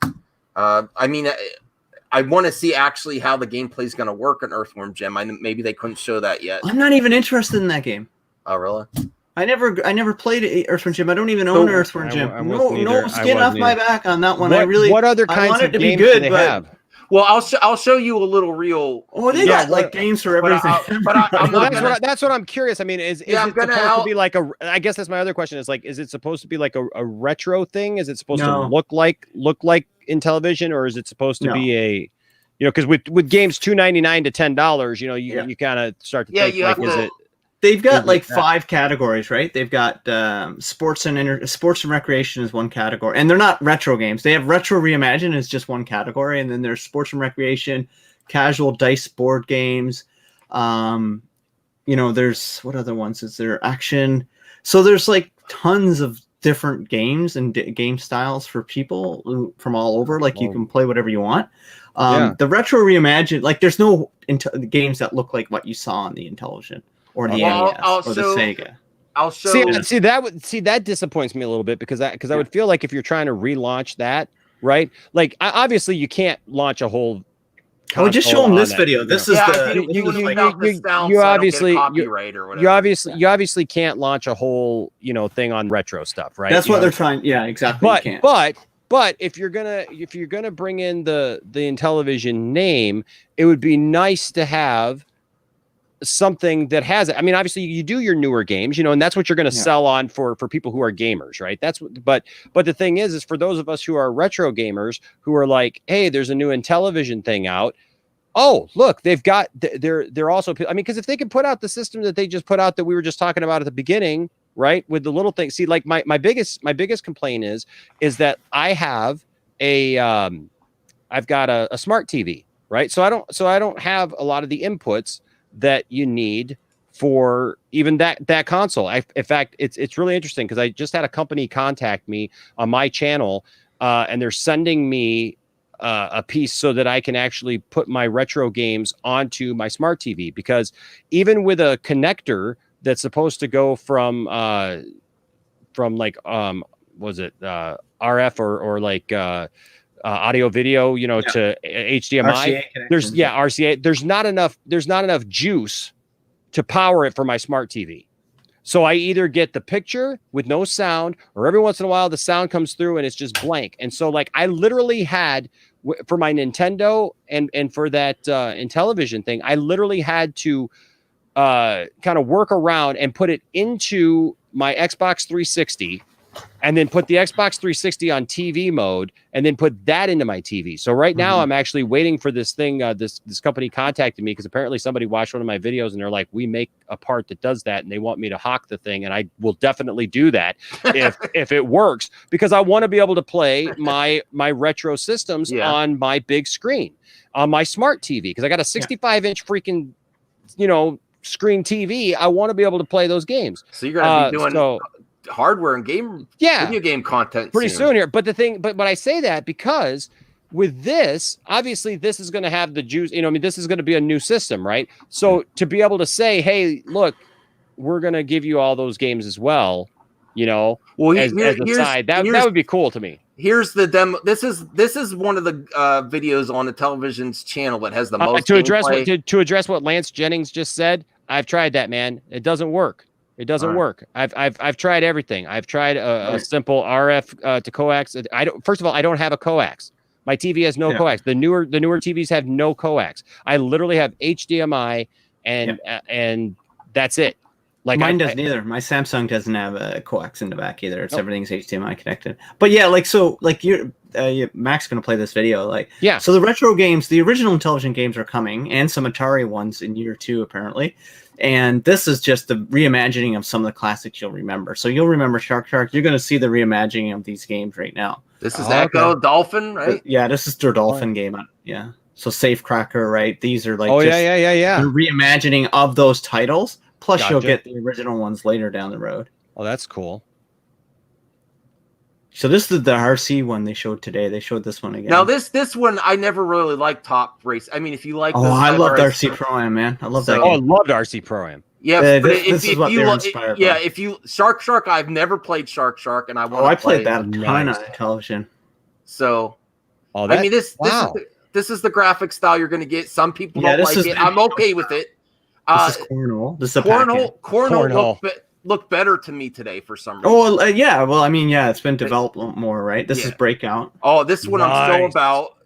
I want to see actually how the gameplay is going to work in Earthworm Jim. Maybe they couldn't show that yet. I'm not even interested in that game. Oh, really? I never played Earthworm Jim. I don't even own Earthworm Jim. No skin off my back on that one. What other kinds of games do they have? Well, I'll show you a little real. Oh, they got like games for everything. I'm Well, not that's what I'm curious. I mean, is it supposed to be like a? I guess that's my other question. Is like, is it supposed to be like a retro thing? Is it supposed to look like Intellivision, or is it supposed to be a? Because with games $2.99 to $10, you kind of start to think like, is it? They've got like 5 categories, right? They've got sports and recreation is one category, and they're not retro games. They have retro reimagined as just one category, and then there's sports and recreation, casual dice board games. There's what other ones? Is there action? So there's like tons of different games and game styles for people from all over. Like you can play whatever you want. The retro reimagined, like there's no games that look like what you saw on the Intellivision or the NES or the Sega. I'll show. See that disappoints me a little bit because I would feel like if you're trying to relaunch that, right? Like obviously you can't launch a whole. Oh, just show them this video. This is you obviously can't launch a whole thing on retro stuff, right? That's what they're trying. Yeah, exactly. But if you're gonna bring in the Intellivision name, it would be nice to have something that has it. I mean, obviously you do your newer games, and that's what you're going to sell on for people who are gamers, right? But the thing is for those of us who are retro gamers who are like, hey, there's a new Intellivision thing out. Oh, look, they've got they're also, I mean, because if they could put out the system that they just put out that we were just talking about at the beginning, right? With the little thing. See, like my biggest complaint is that I have I've got a smart TV, right? So I don't have a lot of the inputs that you need for even that console. In fact, it's really interesting because I just had a company contact me on my channel, and they're sending me a piece so that I can actually put my retro games onto my smart TV, because even with a connector that's supposed to go from like was it RF or like audio video to HDMI, RCA, there's not enough juice to power it for my smart TV. So I either get the picture with no sound, or every once in a while the sound comes through and it's just blank. And so like I literally had for my Nintendo and for that Intellivision thing, I literally had to kind of work around and put it into my Xbox 360 and then put the Xbox 360 on TV mode and then put that into my TV. So right now I'm actually waiting for this thing. This company contacted me because apparently somebody watched one of my videos and they're like, we make a part that does that. And they want me to hawk the thing. And I will definitely do that if it works, because I want to be able to play my retro systems on my big screen, on my smart TV. Because I got a 65-inch freaking, screen TV. I want to be able to play those games. So you're going to be doing hardware and video game content pretty soon here. But I say that because with this, obviously this is going to have the juice, this is going to be a new system, right? So to be able to say, hey, look, we're going to give you all those games as well, as a side, that would be cool to me. Here's the demo. This is one of the videos on the television's channel that has the most to address what Lance Jennings just said. I've tried that, man. It doesn't work. It doesn't work. I've tried everything. I've tried a simple RF to coax. First of all, I don't have a coax. My TV has no coax. The newer TVs have no coax. I literally have HDMI and that's it. Like mine doesn't either. My Samsung doesn't have a coax in the back either. It's everything's HDMI connected. But you're Mac's gonna play this video. So the retro games, the original Intellivision games are coming, and some Atari ones in year 2 apparently. And this is just the reimagining of some of the classics you'll remember. So you'll remember Shark. You're going to see the reimagining of these games right now. This is Echo Dolphin, right? Yeah, this is their Dolphin game. Yeah. So Safecracker, right? These are like the reimagining of those titles. Plus you'll get the original ones later down the road. Oh, that's cool. So this is the RC one they showed today. They showed this one again. Now this one I never really liked Top Race. I mean, if you like, I loved RC Pro-Am, man. I love that. I loved RC Pro-Am. Yeah, this is what they're inspired by. If you Shark, I've never played Shark, and I want. I played that a ton on television. So, I mean, this is the graphic style you're going to get. Some people don't like it. I'm okay with it. This is Cornhole. This is Cornhole look better to me today for some reason. Well, it's been developed more, right? This is Breakout. Oh, this one I'm so about.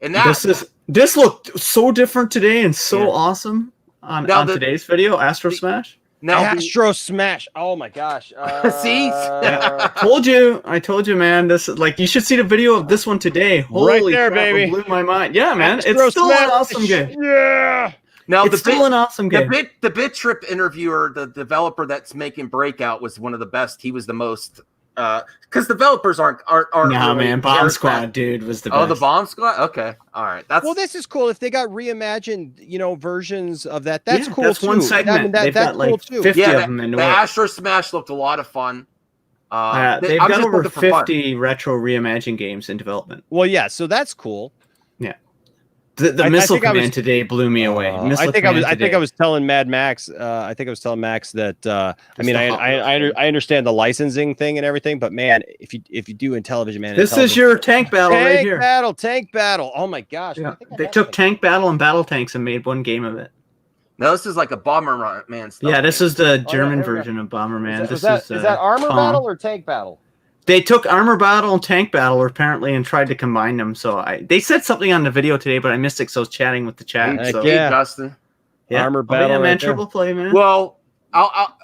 And that this looked so different today and so awesome on today's video, Astro Smash. now Astro Smash. Oh my gosh. See? I told you, man. This is like, you should see the video of this one today. Right Holy there, crap, baby. it blew my mind. Yeah, man. Astro It's still Smash. an awesome game. Yeah. now It's still an awesome game. the Bit Trip interviewer, the developer that's making Breakout, was one of the best. He was the most because developers aren't Nah, really man. Bomb charismatic. Squad, dude, was the best. Oh, the Bomb Squad. Okay, all right. That's Well, this is cool. If they got reimagined, versions of that, that's cool That's too. one segment. I mean, They've that's got like cool too. 50 yeah. of them in The the works. Astro Smash looked a lot of fun. They've I'm got just over looking for fun. 50 retro reimagined games in development. Well, yeah. So that's cool. The I Missile think I was- Command today blew me away. Missile I think Command I think today. I was telling Mad Max. I think I was telling Max that. I mean, I understand the licensing thing and everything, but man, if you do Intellivision, man, This is your tank battle right here. Tank battle. Oh my gosh! Yeah. I think I They have took it. tank battle and battle tanks and made one game of it. No, this is like a Bomberman stuff. Yeah, this is the yeah, German here we go. version of Bomberman. Is This that is armor Tom. battle or tank battle? They took armor battle and tank battle apparently and tried to combine them. So they said something on the video today, but I missed it because I was chatting with the chat. Heck So Hey, yeah. Justin. Armor Oh, battle yeah, man, right there. triple play, man. Well, I'll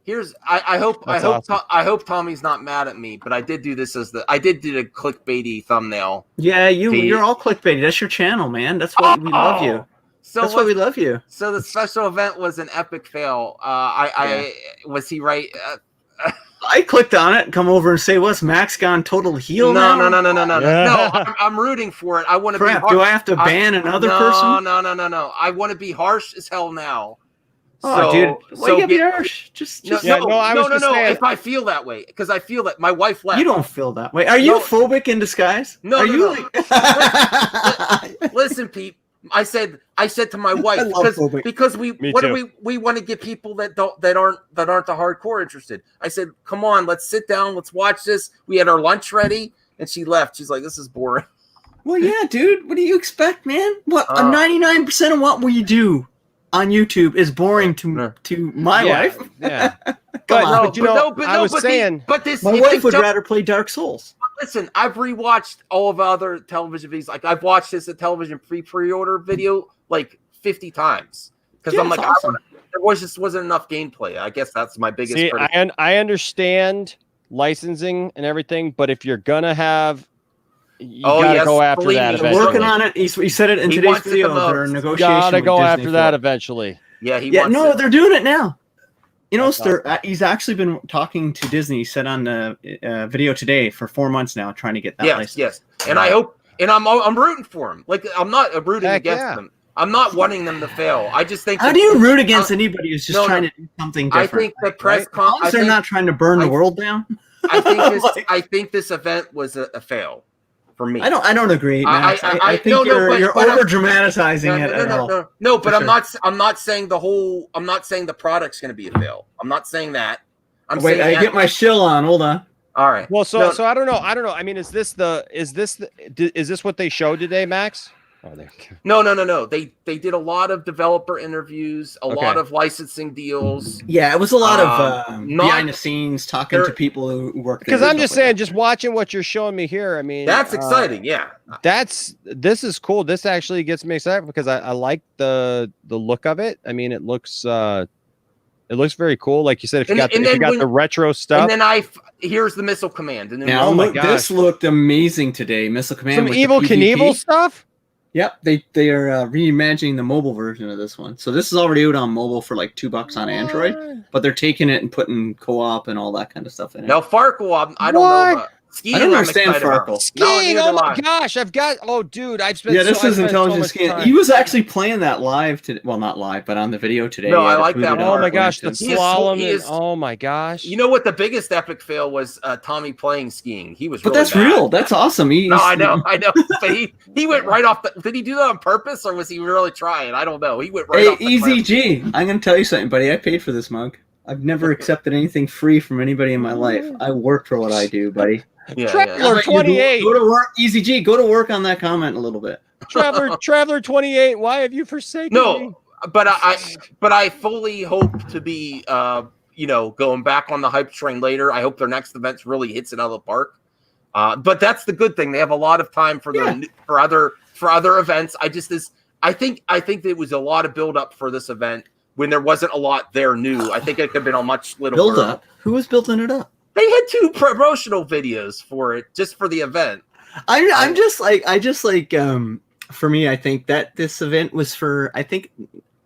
here's I hope That's I hope Tommy's not mad at me, but I did do this I did do the clickbaity thumbnail. Yeah, you're all clickbaity. That's your channel, man. That's why we love you. So That's why we love you. So the special event was an epic fail. Was he right? I clicked on it and come over and say, "What's Max gone total heel now?" No. Yeah. No, I'm rooting for it. I want to be. Crap, do I have to ban another person? No. I want to be harsh as hell now. Oh, dude, why you gotta be harsh? Just No, Yeah, no, I was just saying- If I feel that way, because I feel that my wife left. you don't feel that way. Are you No. phobic in disguise? No, Are no, you no. like... Listen, Pete. I said to my wife I love phobic. because Me what too. do we want to get people that aren't the hardcore interested. I said, come on, let's sit down, let's watch this. We had our lunch ready, and she left. She's like, this is boring. Well, yeah, dude. What do you expect, man? What 99% of what we do on YouTube is boring to my wife. Yeah. Come But, on. but you know, I was saying, this. My if wife they would jump- rather play Dark Souls. Listen, I've rewatched all of other television videos. Like I've watched this television pre-order video like 50 times because I'm Yeah, like, it's awesome. there wasn't enough gameplay. I guess that's my biggest. see, criticism. I understand licensing and everything, but if you're gonna have, you gotta go after believe that me, They're eventually. working on it. He said it in He today's wants it the video. They're most. in negotiation. Gotta with go Disney after for that it. eventually. Yeah, he Yeah, wants no, it. they're doing it now. You know, That's he's actually been talking to Disney. He said on the video today for 4 months now, trying to get that license. Yes. And I hope, and I'm rooting for him. Like I'm not rooting Heck against yeah. them. I'm not wanting them to fail. I just think. How that- do you root against anybody who's just No, trying no. to do something I different? think the press As long as they're not trying to burn the world down. I think this event was a fail for me. I don't agree, Max. I think no, you're but over dramatizing it at all. No, but For I'm not saying I'm not saying the product's going to be a fail. I'm not saying that. I'm Wait, saying I get my shill on. Hold on. all right. Well, so No. so I don't know. I mean, is this what they showed today, Max? Oh, there. No. They did a lot of developer interviews, a lot of licensing deals. Yeah, it was a lot of not- behind the scenes talking there- to people who work there. Because and I'm just stuff like saying, just watching what you're showing me here. I mean, That's exciting. Yeah. This is cool. This actually gets me excited because I like the look of it. I mean, it looks very cool. Like you said, if you got the retro stuff. And then here's the Missile Command. And then Now, Oh my look, gosh. this looked amazing today. Missile Command. Some with the Evil PvP. Knievel stuff. Yep, they are reimagining the mobile version of this one. So this is already out on mobile for like $2 on Android, but they're taking it and putting co-op and all that kind of stuff in it. now Farkle, I don't What? know. About. Skiing, I don't I'm understand excited about. Farkle. Skiing. neither Oh do my I. gosh, dude, I've spent. Yeah, this I is spent intelligent much skin. time. He was actually playing that live today. Well, not live, but on the video today. No, He I had it like that booted one. Oh up my and gosh, the everything. He is- slalom. he is- Oh my gosh. You know what? The biggest epic fail was Tommy playing skiing. He was. But really that's bad. real. That's awesome. No, I know. But he went right off. Did he do that on purpose, or was he really trying? I don't know. He went right Hey, off. The Easy cliff. G, I'm going to tell you something, buddy. I paid for this mug. I've never accepted anything free from anybody in my life. I work for what I do, buddy. Yeah, Traveler How about you 28. Go to work, Easy G. Go to work on that comment a little bit. Traveler 28. Why have you forsaken me? No, but I fully hope to be going back on the hype train later. I hope their next event really hits it out of the park. But that's the good thing. They have a lot of time for other for other events. I think there was a lot of build up for this event when there wasn't a lot there new. I think it could have been a much little Build up. Who was building it up? They had 2 promotional videos for it just for the event. I'm just like for me, I think that this event was for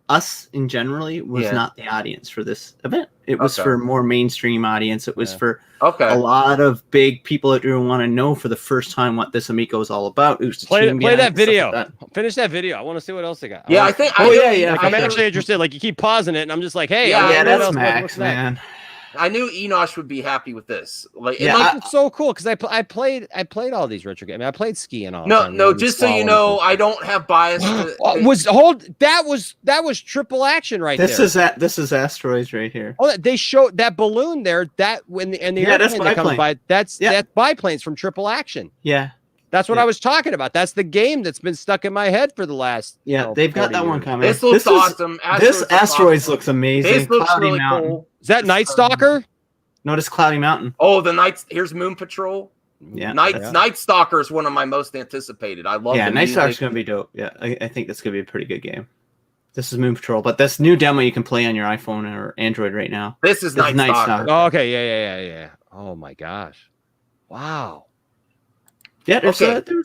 us in generally was not the audience for this event. It was for more mainstream audience. It was for a lot of big people that didn't want to know for the first time what this Amico is all about. It was play that video. Finish that video. I want to see what else they got. Yeah, I think. I'm actually interested. Like you keep pausing it, and I'm just like, hey, that's Max, man. I knew Enosh would be happy with this. Like, it's so cool because I played all these retro games. I mean, I played Ski and all. No, just so you know, I don't have bias. That was triple action right this there. This is asteroids right here. Oh, they showed that balloon there. That when the airplane that comes by, that's biplanes from triple action. Yeah. That's what I was talking about. That's the game that's been stuck in my head for the last. They've got that one coming. This looks awesome. This asteroids looks amazing. This looks Cloudy really Mountain. cool. Is that Night Stalker? Notice Cloudy Mountain. Oh, here's Moon Patrol. Yeah. Night Stalker is one of my most anticipated. I love. Yeah, Night Stalker's gonna be dope. Yeah, I think that's gonna be a pretty good game. This is Moon Patrol, but this new demo you can play on your iPhone or Android right now. This is Night Stalker. Oh, okay, yeah. Oh my gosh, wow. Yeah, there's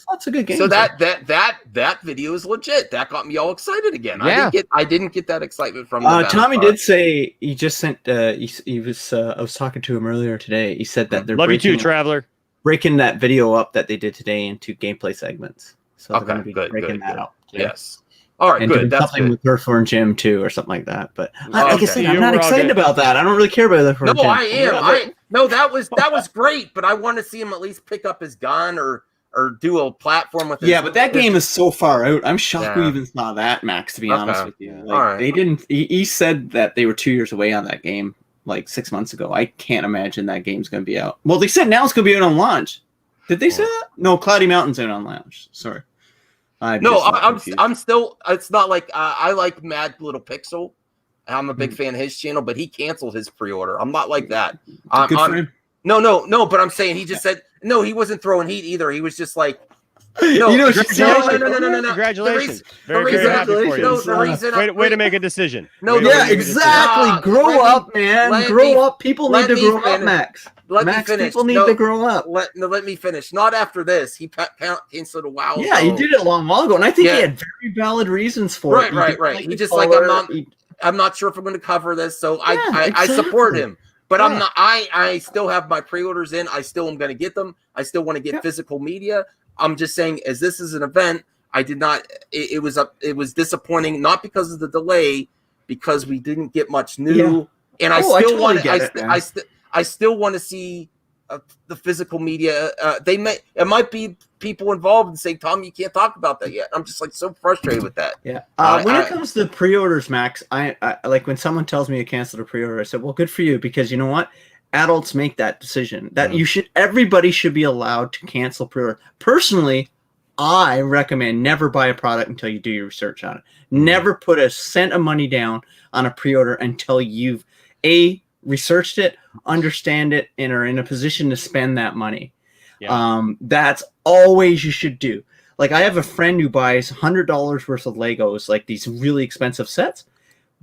lots of good games. So that video is legit. That got me all excited again. Yeah. I didn't get that excitement from Tommy did say he just sent he was I was talking to him earlier today. He said that they're love you too, Traveler. Breaking that video up that they did today into gameplay segments. So they're gonna be breaking that up. Yes. All right, and good. Doing That's something good. with Perfor and Jim too, or something like that. But like I said, I'm You not were all excited good. about that. I don't really care about that. No, I am. That was great, but I want to see him at least pick up his gun or do a platform with. But that game is so far out. I'm shocked we even saw that, Max. To be honest with you, All right. They didn't. He said that they were 2 years away on that game, like 6 months ago. I can't imagine that game's going to be out. Well, they said now it's going to be out on launch. Did they say that? No, Cloudy Mountain's out on launch. Sorry. I'm still. It's not like I like Mad Little Pixel. I'm a big fan of his channel, but he canceled his pre-order. I'm not like that. Good for him. No. But I'm saying he just said no. He wasn't throwing heat either. He was just like, no. Congratulations. Very happy for you. The reason way to make a decision. Exactly. Grow up, man. Grow up. People need to grow up, Max. Max, people need to grow up. Let me finish. Not after this. He canceled a while ago. Yeah, he did it a long while ago, and I think he had very valid reasons for it. Right. He just like I'm not sure if I'm going to cover this, so I support him. But I'm not. I still have my pre-orders in. I still am going to get them. I still want to get physical media. I'm just saying, as this is an event, I did not. It was disappointing, not because of the delay, because we didn't get much new, and I still want to see the physical media. It might be people involved and say, Tom, you can't talk about that yet. I'm just like so frustrated with that. Yeah. When it comes to pre-orders, Max, I like when someone tells me to cancel a pre-order, I said, well, good for you, because you know what? Adults make that decision. That everybody should be allowed to cancel pre-order. Personally, I recommend never buy a product until you do your research on it. Never put a cent of money down on a pre-order until you've researched it, understand it, and are in a position to spend that money. That's always you should do. Like I have a friend who buys $100 worth of Legos, like these really expensive sets,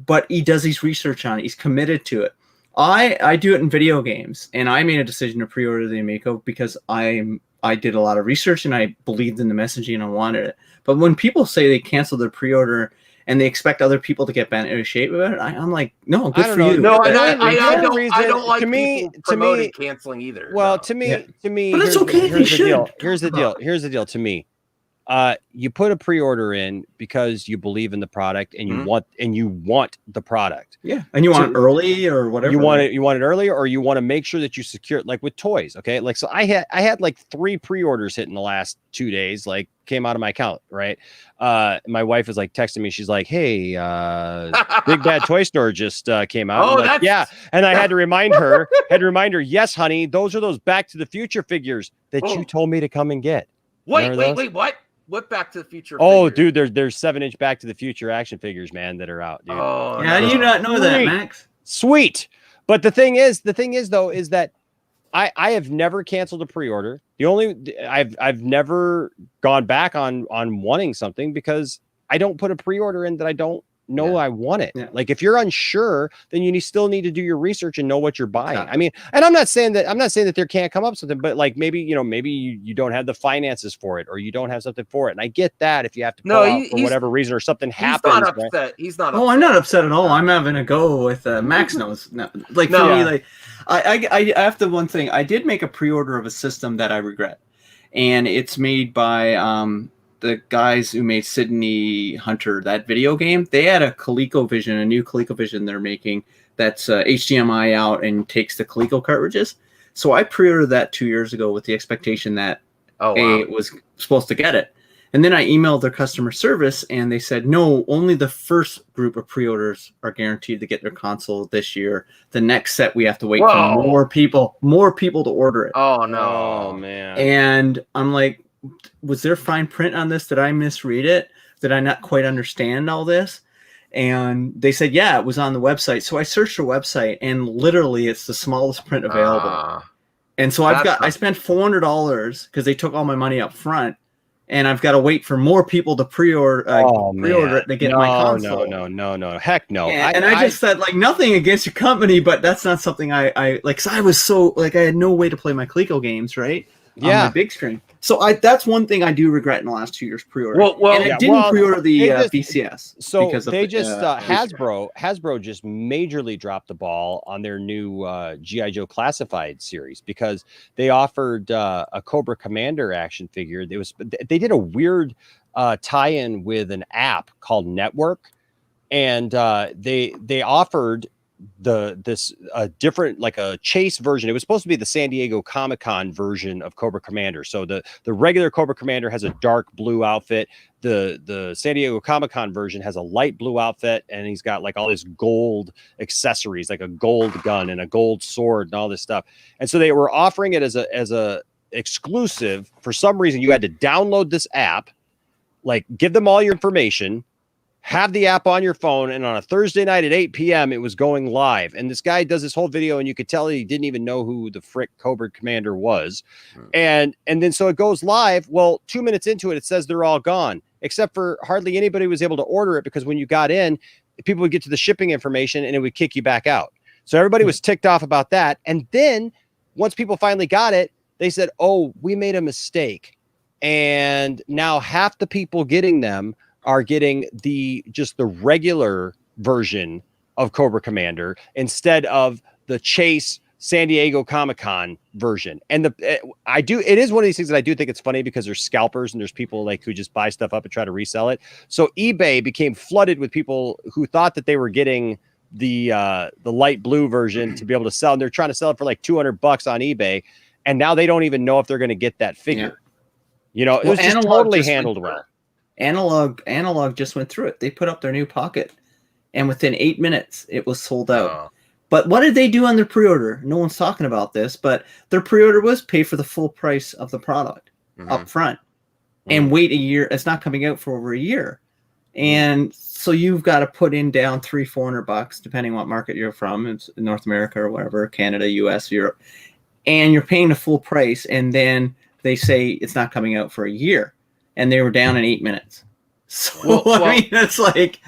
but he does his research on it. He's committed to it. I do it in video games, and I made a decision to pre-order the Amico because I did a lot of research and I believed in the messaging and I wanted it. But when people say they cancel their pre-order and they expect other people to get bent out of shape about it, I'm like, no, good for you. No, I don't like people promoting canceling either. Well, to me, but it's okay. Here's the deal. To me, you put a pre-order in because you believe in the product and you want the product. Yeah, and you want it early or whatever. You want it early, or you want to make sure that you secure it, like with toys. Okay, like so I had like 3 pre-orders hit in the last 2 days. Like came out of my account. Right. My wife was like texting me. She's like, "Hey, Big Bad Toy Store just came out." Oh, like, yeah. And I had to remind her. Yes, honey, those are those Back to the Future figures that you told me to come and get. Wait, what? What Back to the Future? Oh, dude, there's 7-inch Back to the Future action figures, man, that are out, dude. Oh, how do you not know that, Max? Sweet. But the thing is though, is that I have never canceled a pre-order. The only I've never gone back on wanting something because I don't put a pre-order in that I don't know I want it. Yeah. Like if you're unsure, then you still need to do your research and know what you're buying. Exactly. I mean, and I'm not saying that there can't come up something, but like maybe you don't have the finances for it, or you don't have something for it. And I get that if you have to pull out for whatever reason or something happens. He's not upset. Right? He's not. Oh, upset. I'm not upset at all. I'm having a go with Max knows. No, like for me, like I have the one thing. I did make a pre-order of a system that I regret, and it's made by the guys who made Sydney Hunter, that video game. They had a new ColecoVision they're making that's HDMI out and takes the Coleco cartridges. So I pre-ordered that 2 years ago with the expectation that it was supposed to get it. And then I emailed their customer service and they said, no, only the first group of pre-orders are guaranteed to get their console this year. The next set, we have to wait for more people to order it. Oh, no. Oh, man. And I'm like, was there fine print on this? Did I misread it? Did I not quite understand all this? And they said, yeah, it was on the website. So I searched the website and literally it's the smallest print available. And so I spent $400 because they took all my money up front. And I've got to wait for more people to pre-order it to get my console. No. Heck no. And I just said, like, nothing against your company, but that's not something I like. So I was so, like, I had no way to play my Coleco games, right? Yeah. On my big screen. So that's one thing I do regret in the last 2 years pre-order. Well, and I didn't pre-order the VCS. So because of they the, Hasbro just majorly dropped the ball on their new G.I. Joe Classified series because they offered a Cobra Commander action figure. They did a weird tie-in with an app called Network, and they offered this different, like a chase version. It was supposed to be the San Diego Comic-Con version of Cobra Commander. So the regular Cobra Commander has a dark blue outfit. The San Diego Comic-Con version has a light blue outfit, and he's got like all this gold accessories, like a gold gun and a gold sword and all this stuff. And so they were offering it as a exclusive. For some reason, you had to download this app, like give them all your information, have the app on your phone, and on a Thursday night at 8 p.m. it was going live. And this guy does this whole video, and you could tell he didn't even know who the frick Cobra Commander was. And then so it goes live. Well, 2 minutes into it, it says they're all gone, except for hardly anybody was able to order it because when you got in, people would get to the shipping information and it would kick you back out. So everybody was ticked off about that. And then once people finally got it, they said, oh, we made a mistake. And now half the people getting them are getting just the regular version of Cobra Commander instead of the Chase San Diego Comic-Con version. And it is one of these things that I do think it's funny because there's scalpers and there's people like who just buy stuff up and try to resell it. So eBay became flooded with people who thought that they were getting the light blue version to be able to sell. And they're trying to sell it for like $200 on eBay. And now they don't even know if they're going to get that figure. Yeah. You know, it was just totally handled well. Analog just went through it. They put up their new pocket, and within 8 minutes, it was sold out. But what did they do on their pre-order? No one's talking about this, but their pre-order was pay for the full price of the product up front and wait a year. It's not coming out for over a year. And so you've got to put in down $300-$400, depending what market you're from. It's North America or whatever, Canada, US, Europe. And you're paying the full price, and then they say it's not coming out for a year. And they were down in 8 minutes. So, I mean, it's like,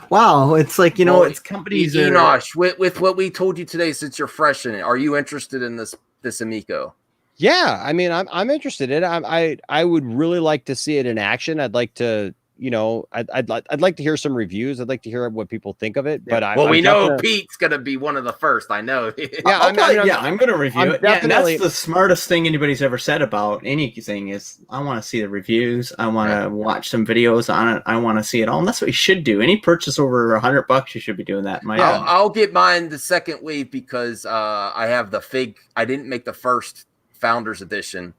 wow. It's like, it's companies. Enosh, with what we told you today, since you're fresh in it, are you interested in this Amico? Yeah. I mean, I'm interested in it. I would really like to see it in action. I'd like to, I'd like to hear some reviews. I'd like to hear what people think of it. But we know Pete's gonna be one of the first. I know. I'm gonna review it. And that's the smartest thing anybody's ever said about anything is I want to see the reviews. I want to watch some videos on it. I want to see it all. And that's what you should do. Any purchase over $100, you should be doing that. I'll get mine the second wave because I have the fig. I didn't make the first Founders Edition.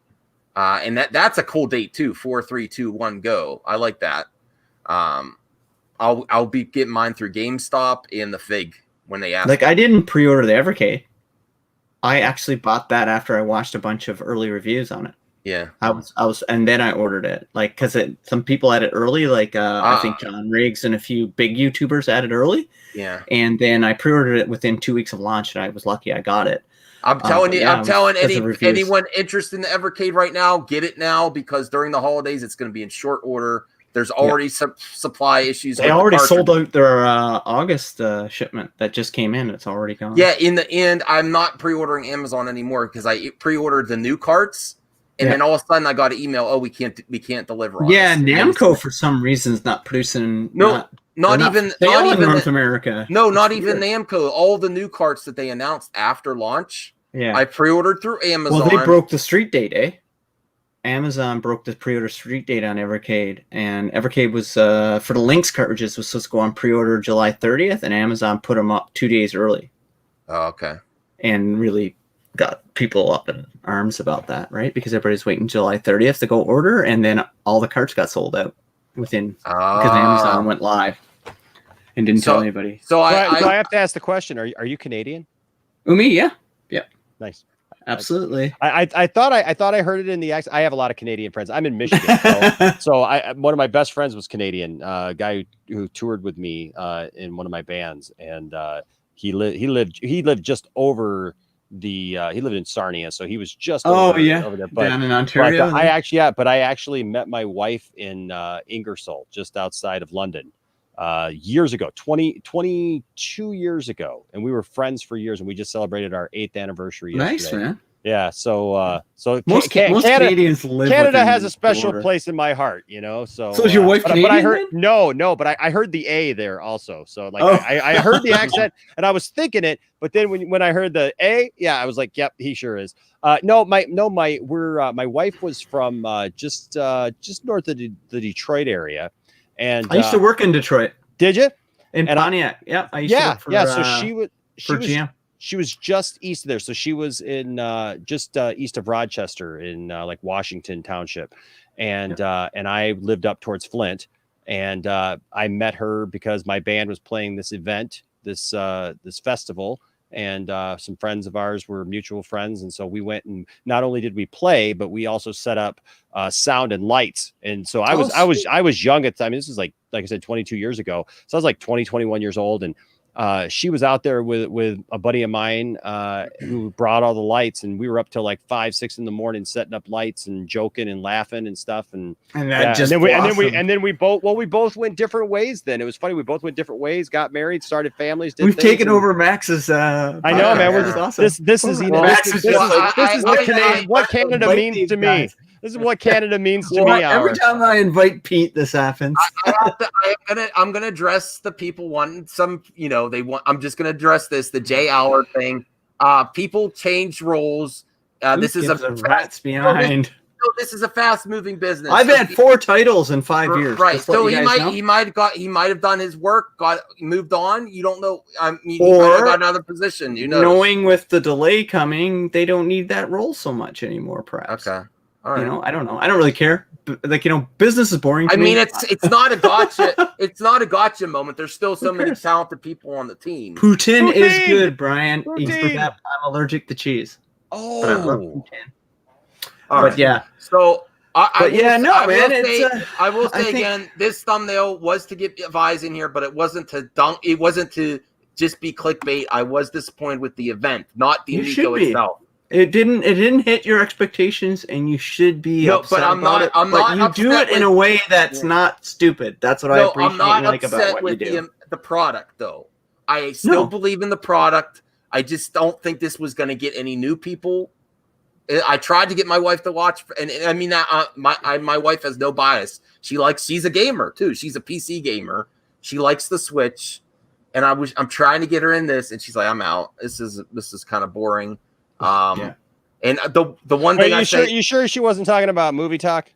And that's a cool date too. 4, 3, 2, 1, go. I like that. I'll be getting mine through GameStop and the Fig when they ask. Like I didn't pre-order the Evercade. I actually bought that after I watched a bunch of early reviews on it. Yeah, I was, and then I ordered it. Like because some people had it early. Like I think John Riggs and a few big YouTubers had it early. Yeah, and then I pre-ordered it within 2 weeks of launch, and I was lucky I got it. I'm telling you, yeah, I'm telling because of reviews. anyone interested in the Evercade right now, get it now because during the holidays it's going to be in short order. There's already some supply issues. They with already the sold out their August shipment that just came in. It's already gone. Yeah, in the end, I'm not pre-ordering Amazon anymore because I pre-ordered the new carts, and then all of a sudden I got an email. Oh, we can't deliver. On Yeah, this. Namco for some reason is not producing. Not even North America. No, not even Namco. All the new carts that they announced after launch. Yeah, I pre-ordered through Amazon. Well, they broke the street date, eh? Amazon broke the pre-order street date on Evercade, and Evercade was for the Lynx cartridges was supposed to go on pre-order July 30th, and Amazon put them up 2 days early. Oh, okay. And really got people up in arms about that, right? Because everybody's waiting July 30th to go order, and then all the carts got sold out within because Amazon went live and didn't tell anybody. So I have to ask the question: Are you Canadian? Me, yeah. Nice. Absolutely. I thought I heard it in the accent. I have a lot of Canadian friends. I'm in Michigan, so one of my best friends was Canadian. Guy who toured with me in one of my bands, and he lived just over the. He lived in Sarnia, so he was just over there. But, down in Ontario. But I actually met my wife in Ingersoll, just outside of London. Years ago, 22 years ago, and we were friends for years, and we just celebrated our 8th anniversary yesterday. Nice, man. Yeah, so most Canadians live. Canada has a special place in my heart, you know. So is your wife Canadian? But I heard but I heard the A there also. So I heard the accent, and I was thinking it, but then when I heard the A, I was like, yep, he sure is. My wife was from just north of the Detroit area. And I used to work in Detroit. Did you? In Pontiac. I used to work for, so GM. She was just east of there. So she was in just east of Rochester in like Washington Township. And I lived up towards Flint. And I met her because my band was playing this event, this festival. And some friends of ours were mutual friends, and so we went, and not only did we play, but we also set up sound and lights. And so I was young at the time. This is like I said, 22 years ago. So I was like 21 years old, and she was out there with a buddy of mine who brought all the lights, and we were up till like 5, 6 in the morning setting up lights and joking and laughing and stuff. And then we both went different ways. Then it was funny. We both went different ways, got married, started families. We've taken over Max's. I know, man. We're just awesome. This is what Canada means to me. This is what Canada means to me. Every time I invite Pete, this happens. I'm gonna address the people wanting some. I'm just gonna address this. The Jay Allard thing. People change roles. This is a rats behind. This is a fast-moving business. I've had 4 titles in 5 years. Right. So he might have done his work, moved on. You don't know. He got another position. Knowing with the delay coming, they don't need that role so much anymore. Perhaps. Okay. All right. I don't know. I don't really care. Business is boring. It's not a gotcha. It's not a gotcha moment. There's still so many talented people on the team. Poutine is good, Brian. I'm allergic to cheese. Oh. But I love poutine. But yeah. So I will say again, this thumbnail was to get Vise in here, but it wasn't to dunk. It wasn't to just be clickbait. I was disappointed with the event, not the Amico itself. It didn't hit your expectations, and you should be upset about it. But you do it in a way that's not stupid. That's what I appreciate. I'm not like upset about what with you do. the product, though. I still believe in the product. I just don't think this was going to get any new people. I tried to get my wife to watch, and I mean, my wife has no bias. She's a gamer too. She's a PC gamer. She likes the Switch, and I'm trying to get her in this, and she's like, I'm out. This is kind of boring. And the one thing you sure she wasn't talking about movie talk?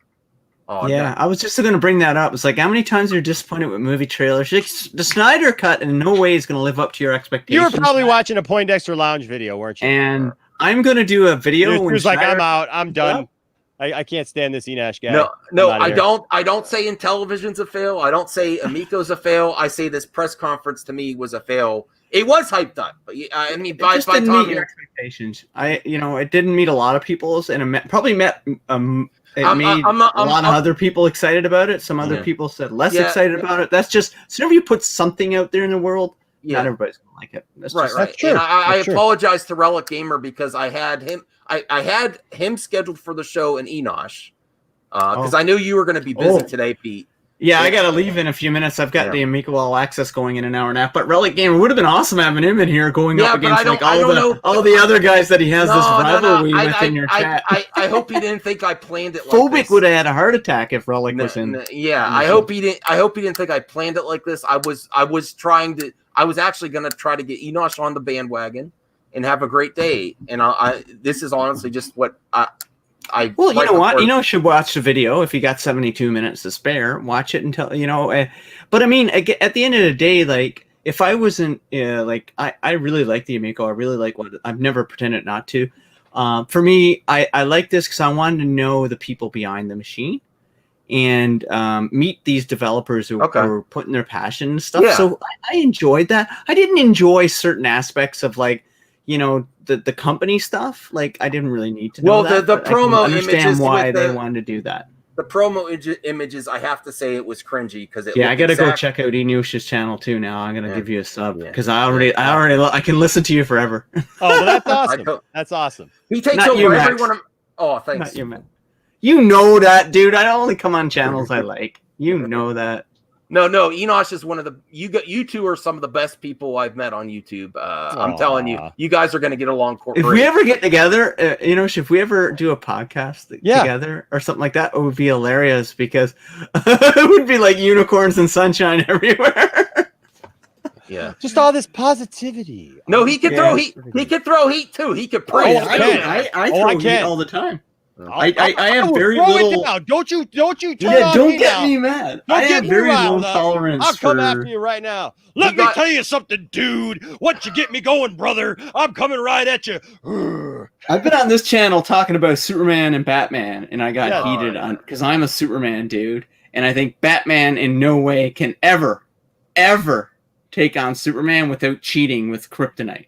Oh yeah, I was just going to bring that up. It's like, how many times are you disappointed with movie trailers? The Snyder Cut in no way is going to live up to your expectations. You were probably watching a Poindexter Lounge video, weren't you? And I'm going to do a video. He was like, I'm out. I'm done. I can't stand this Enash guy. No, I don't say Intellivision's a fail. I don't say Amico's a fail. I say this press conference to me was a fail. It was hyped up, but I mean, by the time meet your expectations, it didn't meet a lot of people's, and it probably met. It made a lot of other people excited about it. Some other people said less excited about it. That's just, so whenever you put something out there in the world, Yeah. Not everybody's gonna like it. That's Right, just- right. That's true. And I That's true. apologize to Relic Gamer because I had him. I had him scheduled for the show in Enosh because I knew you were going to be busy today, Pete. Yeah, I gotta leave in a few minutes. I've got the Amico All Access going in an hour and a half. But Relic Gamer would have been awesome having him in here going up against like all the other guys that he has this rivalry with in your chat. I hope he didn't think I planned it like Phobic this. would have had a heart attack if Relic was in. Yeah, I hope he didn't. I hope he didn't think I planned it like this. I was actually going to try to get Enosh on the bandwagon and have a great day. And this is honestly just what Well, you know what? You should watch the video if you got 72 minutes to spare. Watch it until But I mean, at the end of the day, like if I wasn't I really like the Amico. I really like what I've never pretended not to. For me, I like this because I wanted to know the people behind the machine and meet these developers who are putting their passion and stuff. Yeah. So I enjoyed that. I didn't enjoy certain aspects of the company stuff. Like I didn't really need to know that. The promo images images why they wanted to do that. The promo images, I have to say, it was cringy because it. Yeah, I gotta go check out Enush's channel too. Now I'm gonna give you a sub because I can listen to you forever. Oh, well, that's awesome. That's awesome. He takes Not over you, Max. everyone. Oh, thanks. Not you, man. You know that, dude. I only come on channels I like. You know that. No, Enosh is one of the you two are some of the best people I've met on YouTube. I'm telling you, you guys are going to get along. If we ever get together, if we ever do a podcast together or something like that, it would be hilarious because it would be like unicorns and sunshine everywhere. Yeah, just all this positivity. No, he can throw heat. He can throw heat too. He could pray. I throw heat all the time. I have very throw little. It down. Don't you Don't get me mad. I have very little tolerance. I'll come after you right now. Let me tell you something, dude. Once you get me going, brother, I'm coming right at you. I've been on this channel talking about Superman and Batman, and I got heated on because I'm a Superman dude, and I think Batman in no way can ever take on Superman without cheating with kryptonite,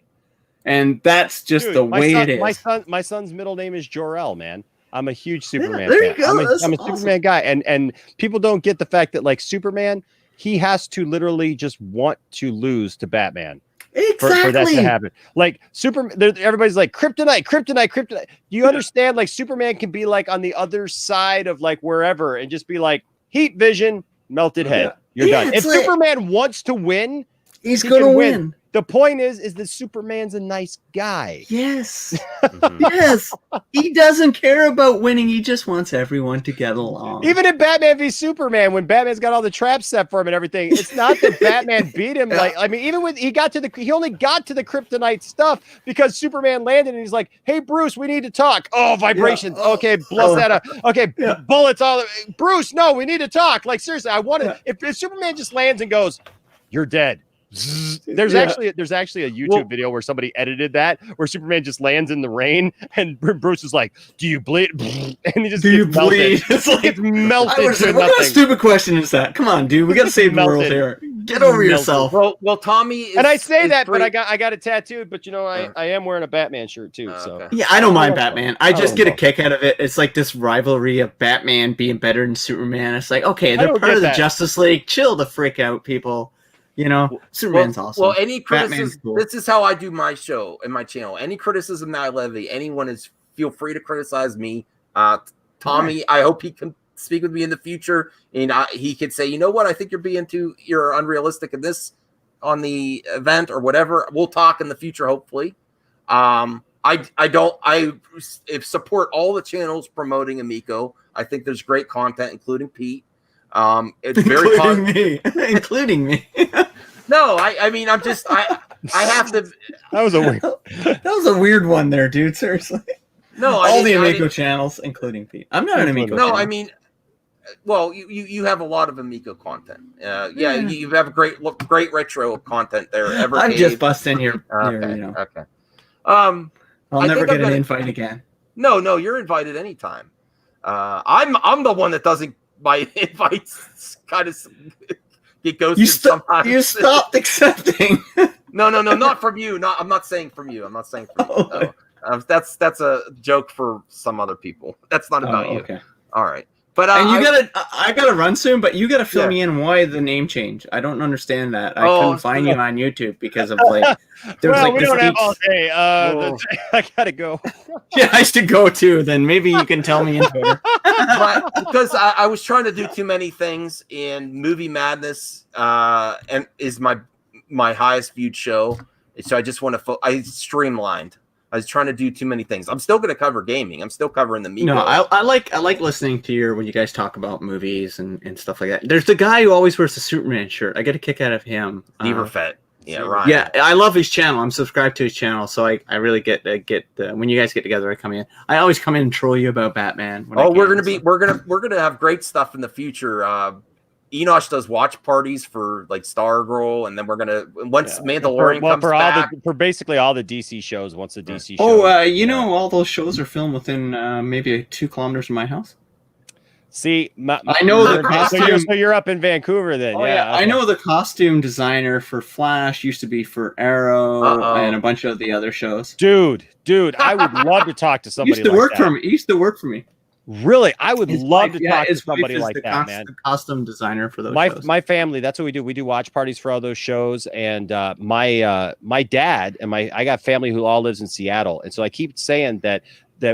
and that's just the way it is. My son's middle name is Jor-El, man. I'm a huge Superman there you fan. go. I'm a Superman guy, and people don't get the fact that like Superman, he has to literally just want to lose to Batman for that to happen. Like Superman, everybody's like kryptonite. You understand? Like Superman can be like on the other side of like wherever and just be like heat vision, melted head. You're done. If Superman wants to win, he's gonna win. The point is that Superman's a nice guy. Yes. Yes. He doesn't care about winning. He just wants everyone to get along. Even in Batman v Superman, when Batman's got all the traps set for him and everything, it's not that Batman beat him. Like, I mean, even when he only got to the kryptonite stuff because Superman landed and he's like, "Hey, Bruce, we need to talk." Oh, vibrations. Yeah. Okay, bless that up. Okay, bullets all. Bruce, no, we need to talk. Like, seriously, I want to. If Superman just lands and goes, "You're dead." There's actually a YouTube video where somebody edited that where Superman just lands in the rain and Bruce is like, "Do you bleed?" And he just bleed. It's like it's melted. What kind of stupid question is that? Come on, dude. We gotta save the world here. Get over yourself. Well, Tommy. And I say that, but I got it tattooed. But I am wearing a Batman shirt too. So yeah, I don't mind Batman. I just get a kick out of it. It's like this rivalry of Batman being better than Superman. It's like, okay, they're part of the Justice League. Chill the frick out, people. You know, Superman's awesome. Well, any criticism, cool. This is how I do my show and my channel. Any criticism that I levy, anyone feel free to criticize me. Tommy, I hope he can speak with me in the future, and he could say, you know what, I think you're unrealistic in this on the event or whatever. We'll talk in the future, hopefully. I support all the channels promoting Amico. I think there's great content, including Pete. It's very including me. No, I mean, I'm just, I have to. That was a weird one there, dude. Seriously. No, all the Amico channels, including Pete. I'm not an Amico. No, channel. I mean, well, you have a lot of Amico content. You have great retro content there. I'm just busting your. Okay. I'll never get an invite again. No, you're invited anytime. I'm the one that doesn't. My invites kind of get ghosted sometimes. You stopped accepting. No, not from you. I'm not saying from you. I'm not saying from you. No. That's a joke for some other people. That's not about you. Okay. All right. But And I gotta run soon, but you gotta fill Yeah. me in why the name change. I don't understand that. I Oh, couldn't find you on YouTube because of like there was Well, like we this don't have Geeks- all day. Whoa. I gotta go. Yeah, I should go too. Then maybe you can tell me in Twitter. but because I was trying to do too many things, and Movie Madness and is my highest viewed show, so I just want to I streamlined. I was trying to do too many things. I'm still going to cover gaming. I'm still covering the Amico. No, I like listening to when you guys talk about movies and stuff like that. There's the guy who always wears the Superman shirt. I get a kick out of him. Neverfett. Yeah, right. Yeah, I love his channel. I'm subscribed to his channel, so I really get when you guys get together. I come in. I always come in and troll you about Batman. We're gonna have great stuff in the future. Enosh does watch parties for like Stargirl, and then we're gonna Mandalorian comes back. For basically all the DC shows. Once the DC shows. Oh, you know, all those shows are filmed within maybe 2 kilometers of my house. See, I know the costume. So you're up in Vancouver then? Oh, yeah. I know the costume designer for Flash used to be for Arrow and a bunch of the other shows. Dude, I would love to talk to somebody. He used to work for me. Really, I would love to talk to his somebody wife is like the that, man. The costume designer for those shows. My family, that's what we do. We do watch parties for all those shows, and my dad and I got family who all lives in Seattle, and so I keep saying that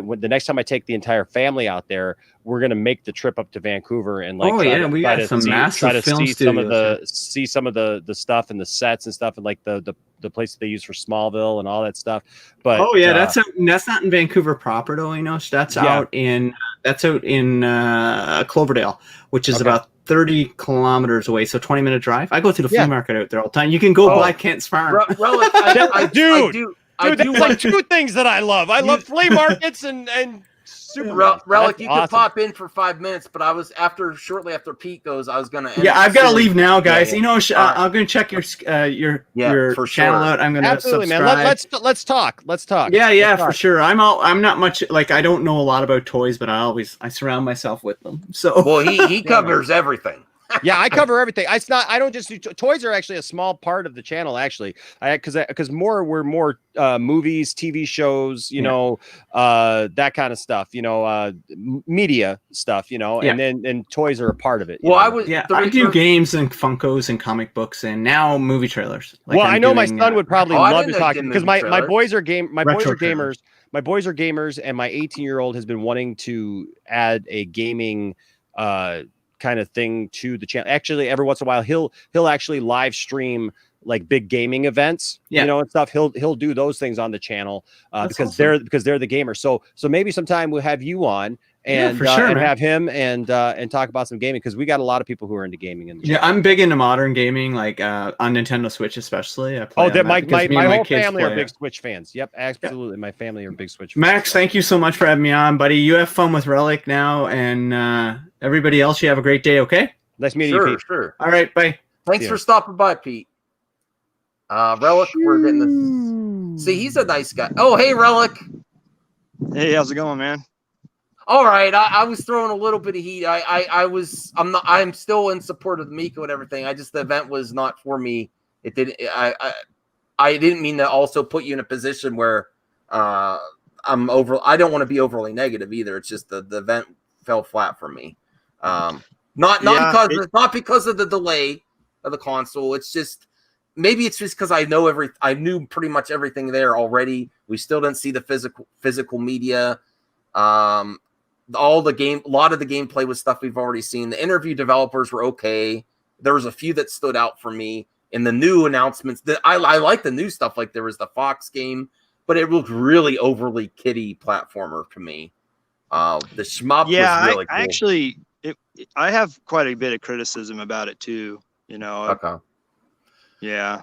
when the next time I take the entire family out there, we're gonna make the trip up to Vancouver and like we got some massive film studios. See some of the stuff and the sets and stuff and like the place they use for Smallville and all that stuff. But that's not in Vancouver proper though, you know. That's out in Cloverdale, which is about 30 kilometers away, so 20-minute drive. I go to the flea market out there all the time. You can go buy Kent's Farm. Dude, there's like 2 things that I love. I love flea markets and Superman. Relic, you could pop in for 5 minutes, but I was shortly after Pete goes, I was gonna. I've got to leave now, guys. Yeah. You know, I'm gonna check your for channel out. I'm gonna absolutely, subscribe. man. Let's talk. Yeah, for sure. I'm not much like I don't know a lot about toys, but I surround myself with them. So well, he covers everything. Yeah, I cover everything. I don't just do toys are actually a small part of the channel actually. Because we're more movies, TV shows, you know, that kind of stuff, you know, media stuff, you know, and then toys are a part of it. Well, I do games and Funkos and comic books and now movie trailers. Like I know my son would probably love to talk because my boys are gamers. My boys are gamers, and my 18-year-old has been wanting to add a gaming kind of thing to the channel. Actually, every once in a while he'll actually live stream like big gaming events, you know, and stuff. He'll do those things on the channel because they're the gamers. So maybe sometime we'll have you on and have him and talk about some gaming because we got a lot of people who are into gaming in the channel. I'm big into modern gaming, like on Nintendo Switch especially. My whole family are big Switch fans. Yep, absolutely. My family are big Switch fans. Max, thank you so much for having me on, buddy. You have fun with Relic now, and everybody else, you have a great day, okay? Nice meeting you, Pete. Sure. All right, bye. Thanks for stopping by, Pete. Relic, we're getting this. See, he's a nice guy. Oh, hey, Relic. Hey, how's it going, man? All right, I was throwing a little bit of heat. I'm still in support of the Miko and everything. The event was not for me. It didn't. I didn't mean to also put you in a position where I don't want to be overly negative either. It's just the event fell flat for me. Not because of the delay of the console. It's just maybe it's just because I knew pretty much everything there already. We still didn't see the physical media. A lot of the gameplay was stuff we've already seen. The interview developers were okay. There was a few that stood out for me in the new announcements. That I like the new stuff. Like there was the Fox game, but it looked really overly kiddie platformer to me. The shmup was really cool. I have quite a bit of criticism about it too. You know. Okay. Yeah.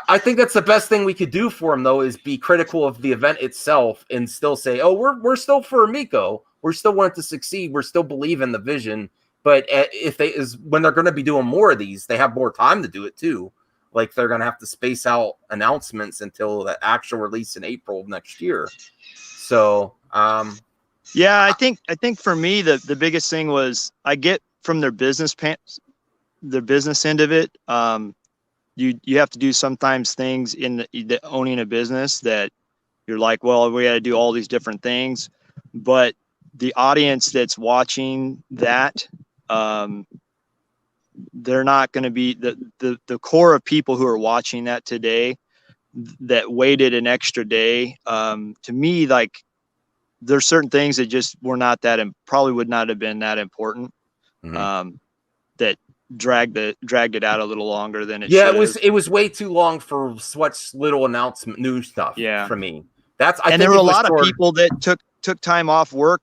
I think that's the best thing we could do for him, though, is be critical of the event itself and still say, "Oh, we're still for Amico. We're still wanting to succeed. We're still believe in the vision." But when they're going to be doing more of these, they have more time to do it too. Like they're going to have to space out announcements until the actual release in April of next year. So, I think for me the biggest thing was I get from their business end of it. You have to do sometimes things in the owning a business that you're like, well, we got to do all these different things, but the audience that's watching that, they're not going to be the core of people who are watching that today that waited an extra day. To me, like, there's certain things that just were not that, and probably would not have been that important. That dragged it out a little longer than it should have. It was way too long for such little announcement news stuff. Yeah. For me, I and think there were it a was lot of short. people that took time off work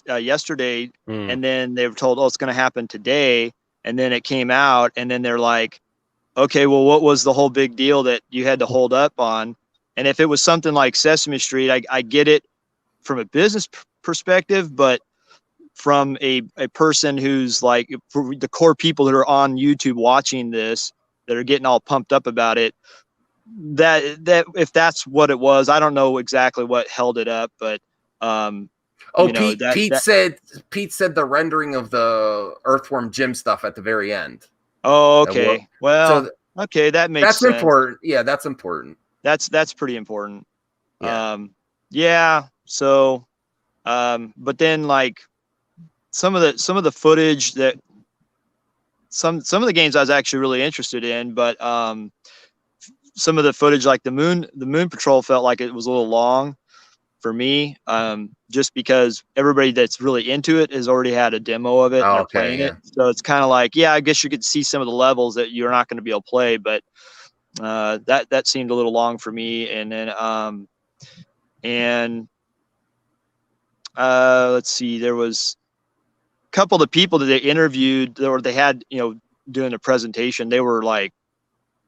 yesterday, and then they were told, oh, it's going to happen today, and then it came out, and then they're like, okay, well, what was the whole big deal that you had to hold up on? And if it was something like Sesame Street, I get it from a business perspective, but from a person who's like, for the core people that are on YouTube watching this, that are getting all pumped up about it, that if that's what it was, I don't know exactly what held it up, but Pete said the rendering of the Earthworm Jim stuff at the very end. Oh, okay. Well, okay, that makes sense. That's important. Yeah, that's important. That's pretty important. Yeah. Yeah. So, but then, like, some of the footage that some of the games I was actually really interested in, but some of the footage, like the Moon Patrol, felt like it was a little long for me, just because everybody that's really into it has already had a demo of it and they're playing it. So it's kind of like, yeah, I guess you could see some of the levels that you're not going to be able to play, but that seemed a little long for me. And then let's see, there was a couple of the people that they interviewed, or they had, doing a presentation, they were like,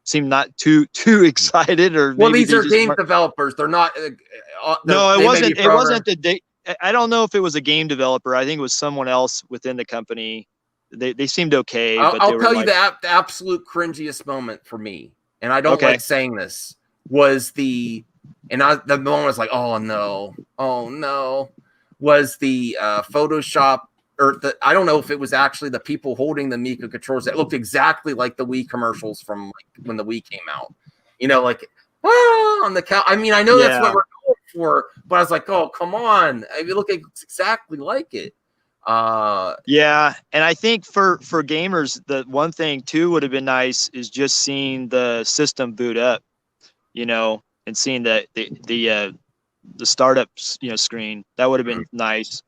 seemed not too excited, or well, these are game developers. They're not. No, it wasn't. It wasn't I don't know if it was a game developer. I think it was someone else within the company. They seemed okay. But I'll tell you the absolute cringiest moment for me, and I don't like saying this, was the moment was like, oh no, was the Photoshop. Or I don't know if it was actually the people holding the Amico controllers that looked exactly like the Wii commercials from like when the Wii came out. Like on the couch. I mean, I know that's what we're going for, but I was like, oh, come on! I mean, look, it's exactly like it. Yeah, and I think for gamers, the one thing too would have been nice is just seeing the system boot up, and seeing the startup screen. That would have been nice.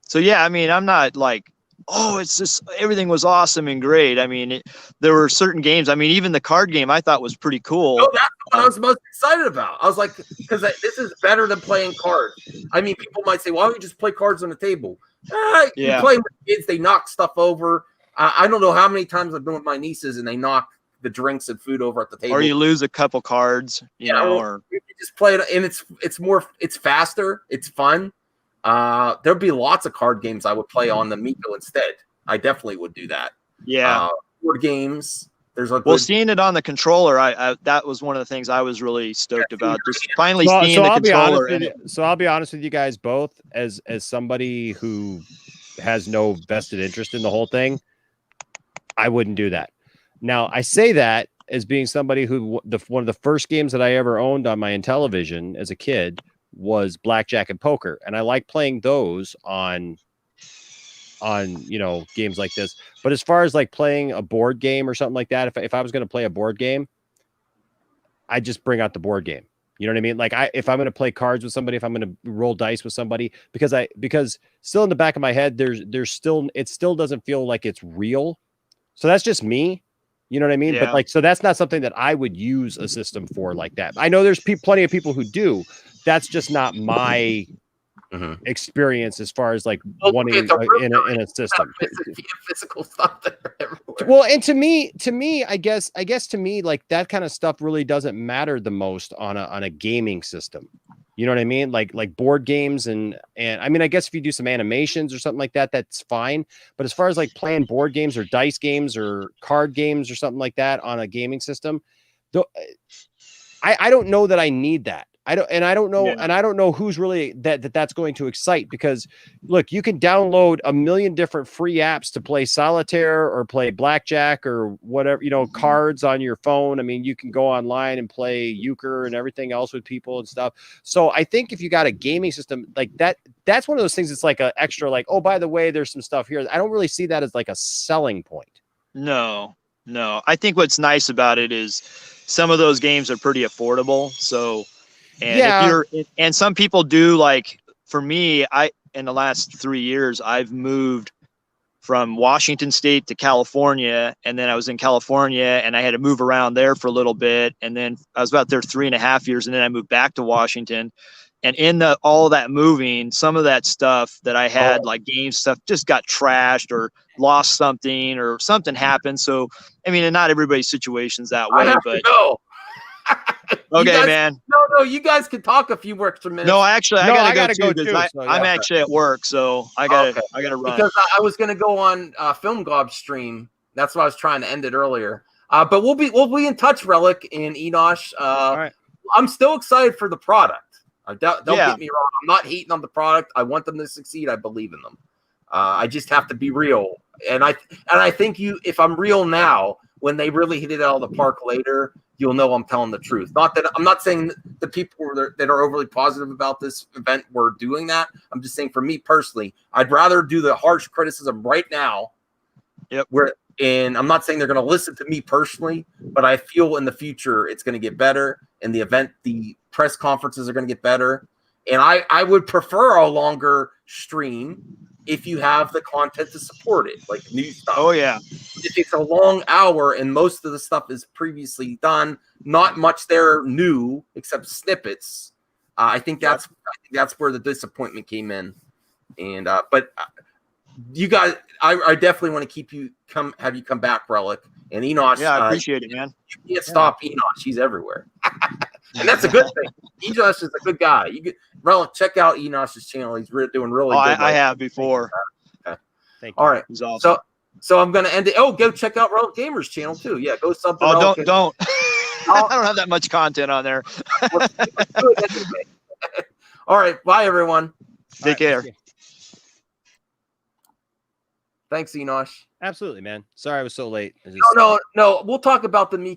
So yeah, I mean, I'm not like, oh, it's just everything was awesome and great. I mean, there were certain games. I mean, even the card game I thought was pretty cool. Oh, that's what I was most excited about. I was like, because this is better than playing cards. I mean, people might say, why don't you just play cards on the table? You play with kids, they knock stuff over. I don't know how many times I've been with my nieces and they knock the drinks and food over at the table. Or you lose a couple cards, or you just play it, and it's faster, it's fun. There'd be lots of card games I would play on the Amico instead. I definitely would do that. Yeah. Board games. Seeing it on the controller, I that was one of the things I was really stoked about. Just finally seeing the controller. So I'll be honest with you guys both, as somebody who has no vested interest in the whole thing, I wouldn't do that. Now, I say that as being somebody who one of the first games that I ever owned on my Intellivision as a kid was blackjack and poker, and I like playing those on games like this. But as far as like playing a board game or something like that, if I was going to play a board game, I just bring out the board game. You know what I mean? Like if I'm going to play cards with somebody, if I'm going to roll dice with somebody, because still in the back of my head, it still doesn't feel like it's real. So that's just me. You know what I mean? Yeah. But like, so that's not something that I would use a system for like that. I know there's plenty of people who do. That's just not my experience as far as like wanting in a system. Physical stuff there everywhere. Well, and to me, I guess to me, like that kind of stuff really doesn't matter the most on a gaming system. You know what I mean? Like board games and I mean, I guess if you do some animations or something like that, that's fine. But as far as like playing board games or dice games or card games or something like that on a gaming system, I don't know that I need that. I don't know, Yeah. and I don't know who's really that's going to excite, because look, you can download a million different free apps to play solitaire or play blackjack or whatever, cards on your phone. I mean, you can go online and play euchre and everything else with people and stuff. So I think if you got a gaming system like that, that's one of those things. It's like an extra, like, oh, by the way, there's some stuff here. I don't really see that as like a selling point. No. I think what's nice about it is some of those games are pretty affordable. So, and Yeah. and some people do, like, for me, in the last 3 years, I've moved from Washington State to California, and then I was in California and I had to move around there for a little bit. And then I was about there 3.5 years, and then I moved back to Washington. And in all that moving, some of that stuff that I had, like game stuff, just got trashed or lost something or something happened. So, I mean, and not everybody's situation's that I way, have but to go. okay, guys, man. No, you guys can talk a few more extra minutes. No, actually, I gotta go too, because so, I'm actually at work, so I gotta run. Because I was gonna go on Film Gob stream. That's why I was trying to end it earlier. But we'll be in touch, Relic and Enosh. All right. I'm still excited for the product. Don't Yeah. get me wrong. I'm not hating on the product. I want them to succeed. I believe in them. I just have to be real. And I think if I'm real now, when they really hit it out of the park later, you'll know I'm telling the truth. Not that I'm not saying the people that are overly positive about this event were doing that. I'm just saying, for me personally, I'd rather do the harsh criticism right now. Yep. And I'm not saying they're going to listen to me personally, but I feel in the future it's going to get better. And the press conferences are going to get better. And I would prefer a longer stream if you have the content to support it, like new stuff. Oh yeah. If it's a long hour and most of the stuff is previously done, not much there new except snippets. I think that's where the disappointment came in. And but you guys, I definitely want to have you come back, Relic and Enosh. Yeah, I appreciate it, man. You can't stop Enosh; he's everywhere, and that's a good thing. Enosh is a good guy. Relic, check out Enosh's channel. He's doing really good. I have before. Okay. Thank you. All right. He's awesome. So I'm gonna end it. Oh, go check out Relic Gamer's channel too. Yeah, go sub. Oh, don't. I don't have that much content on there. All right. Bye, everyone. Take care. Thanks, Enosh. Absolutely, man. Sorry I was so late. No. We'll talk about the Miko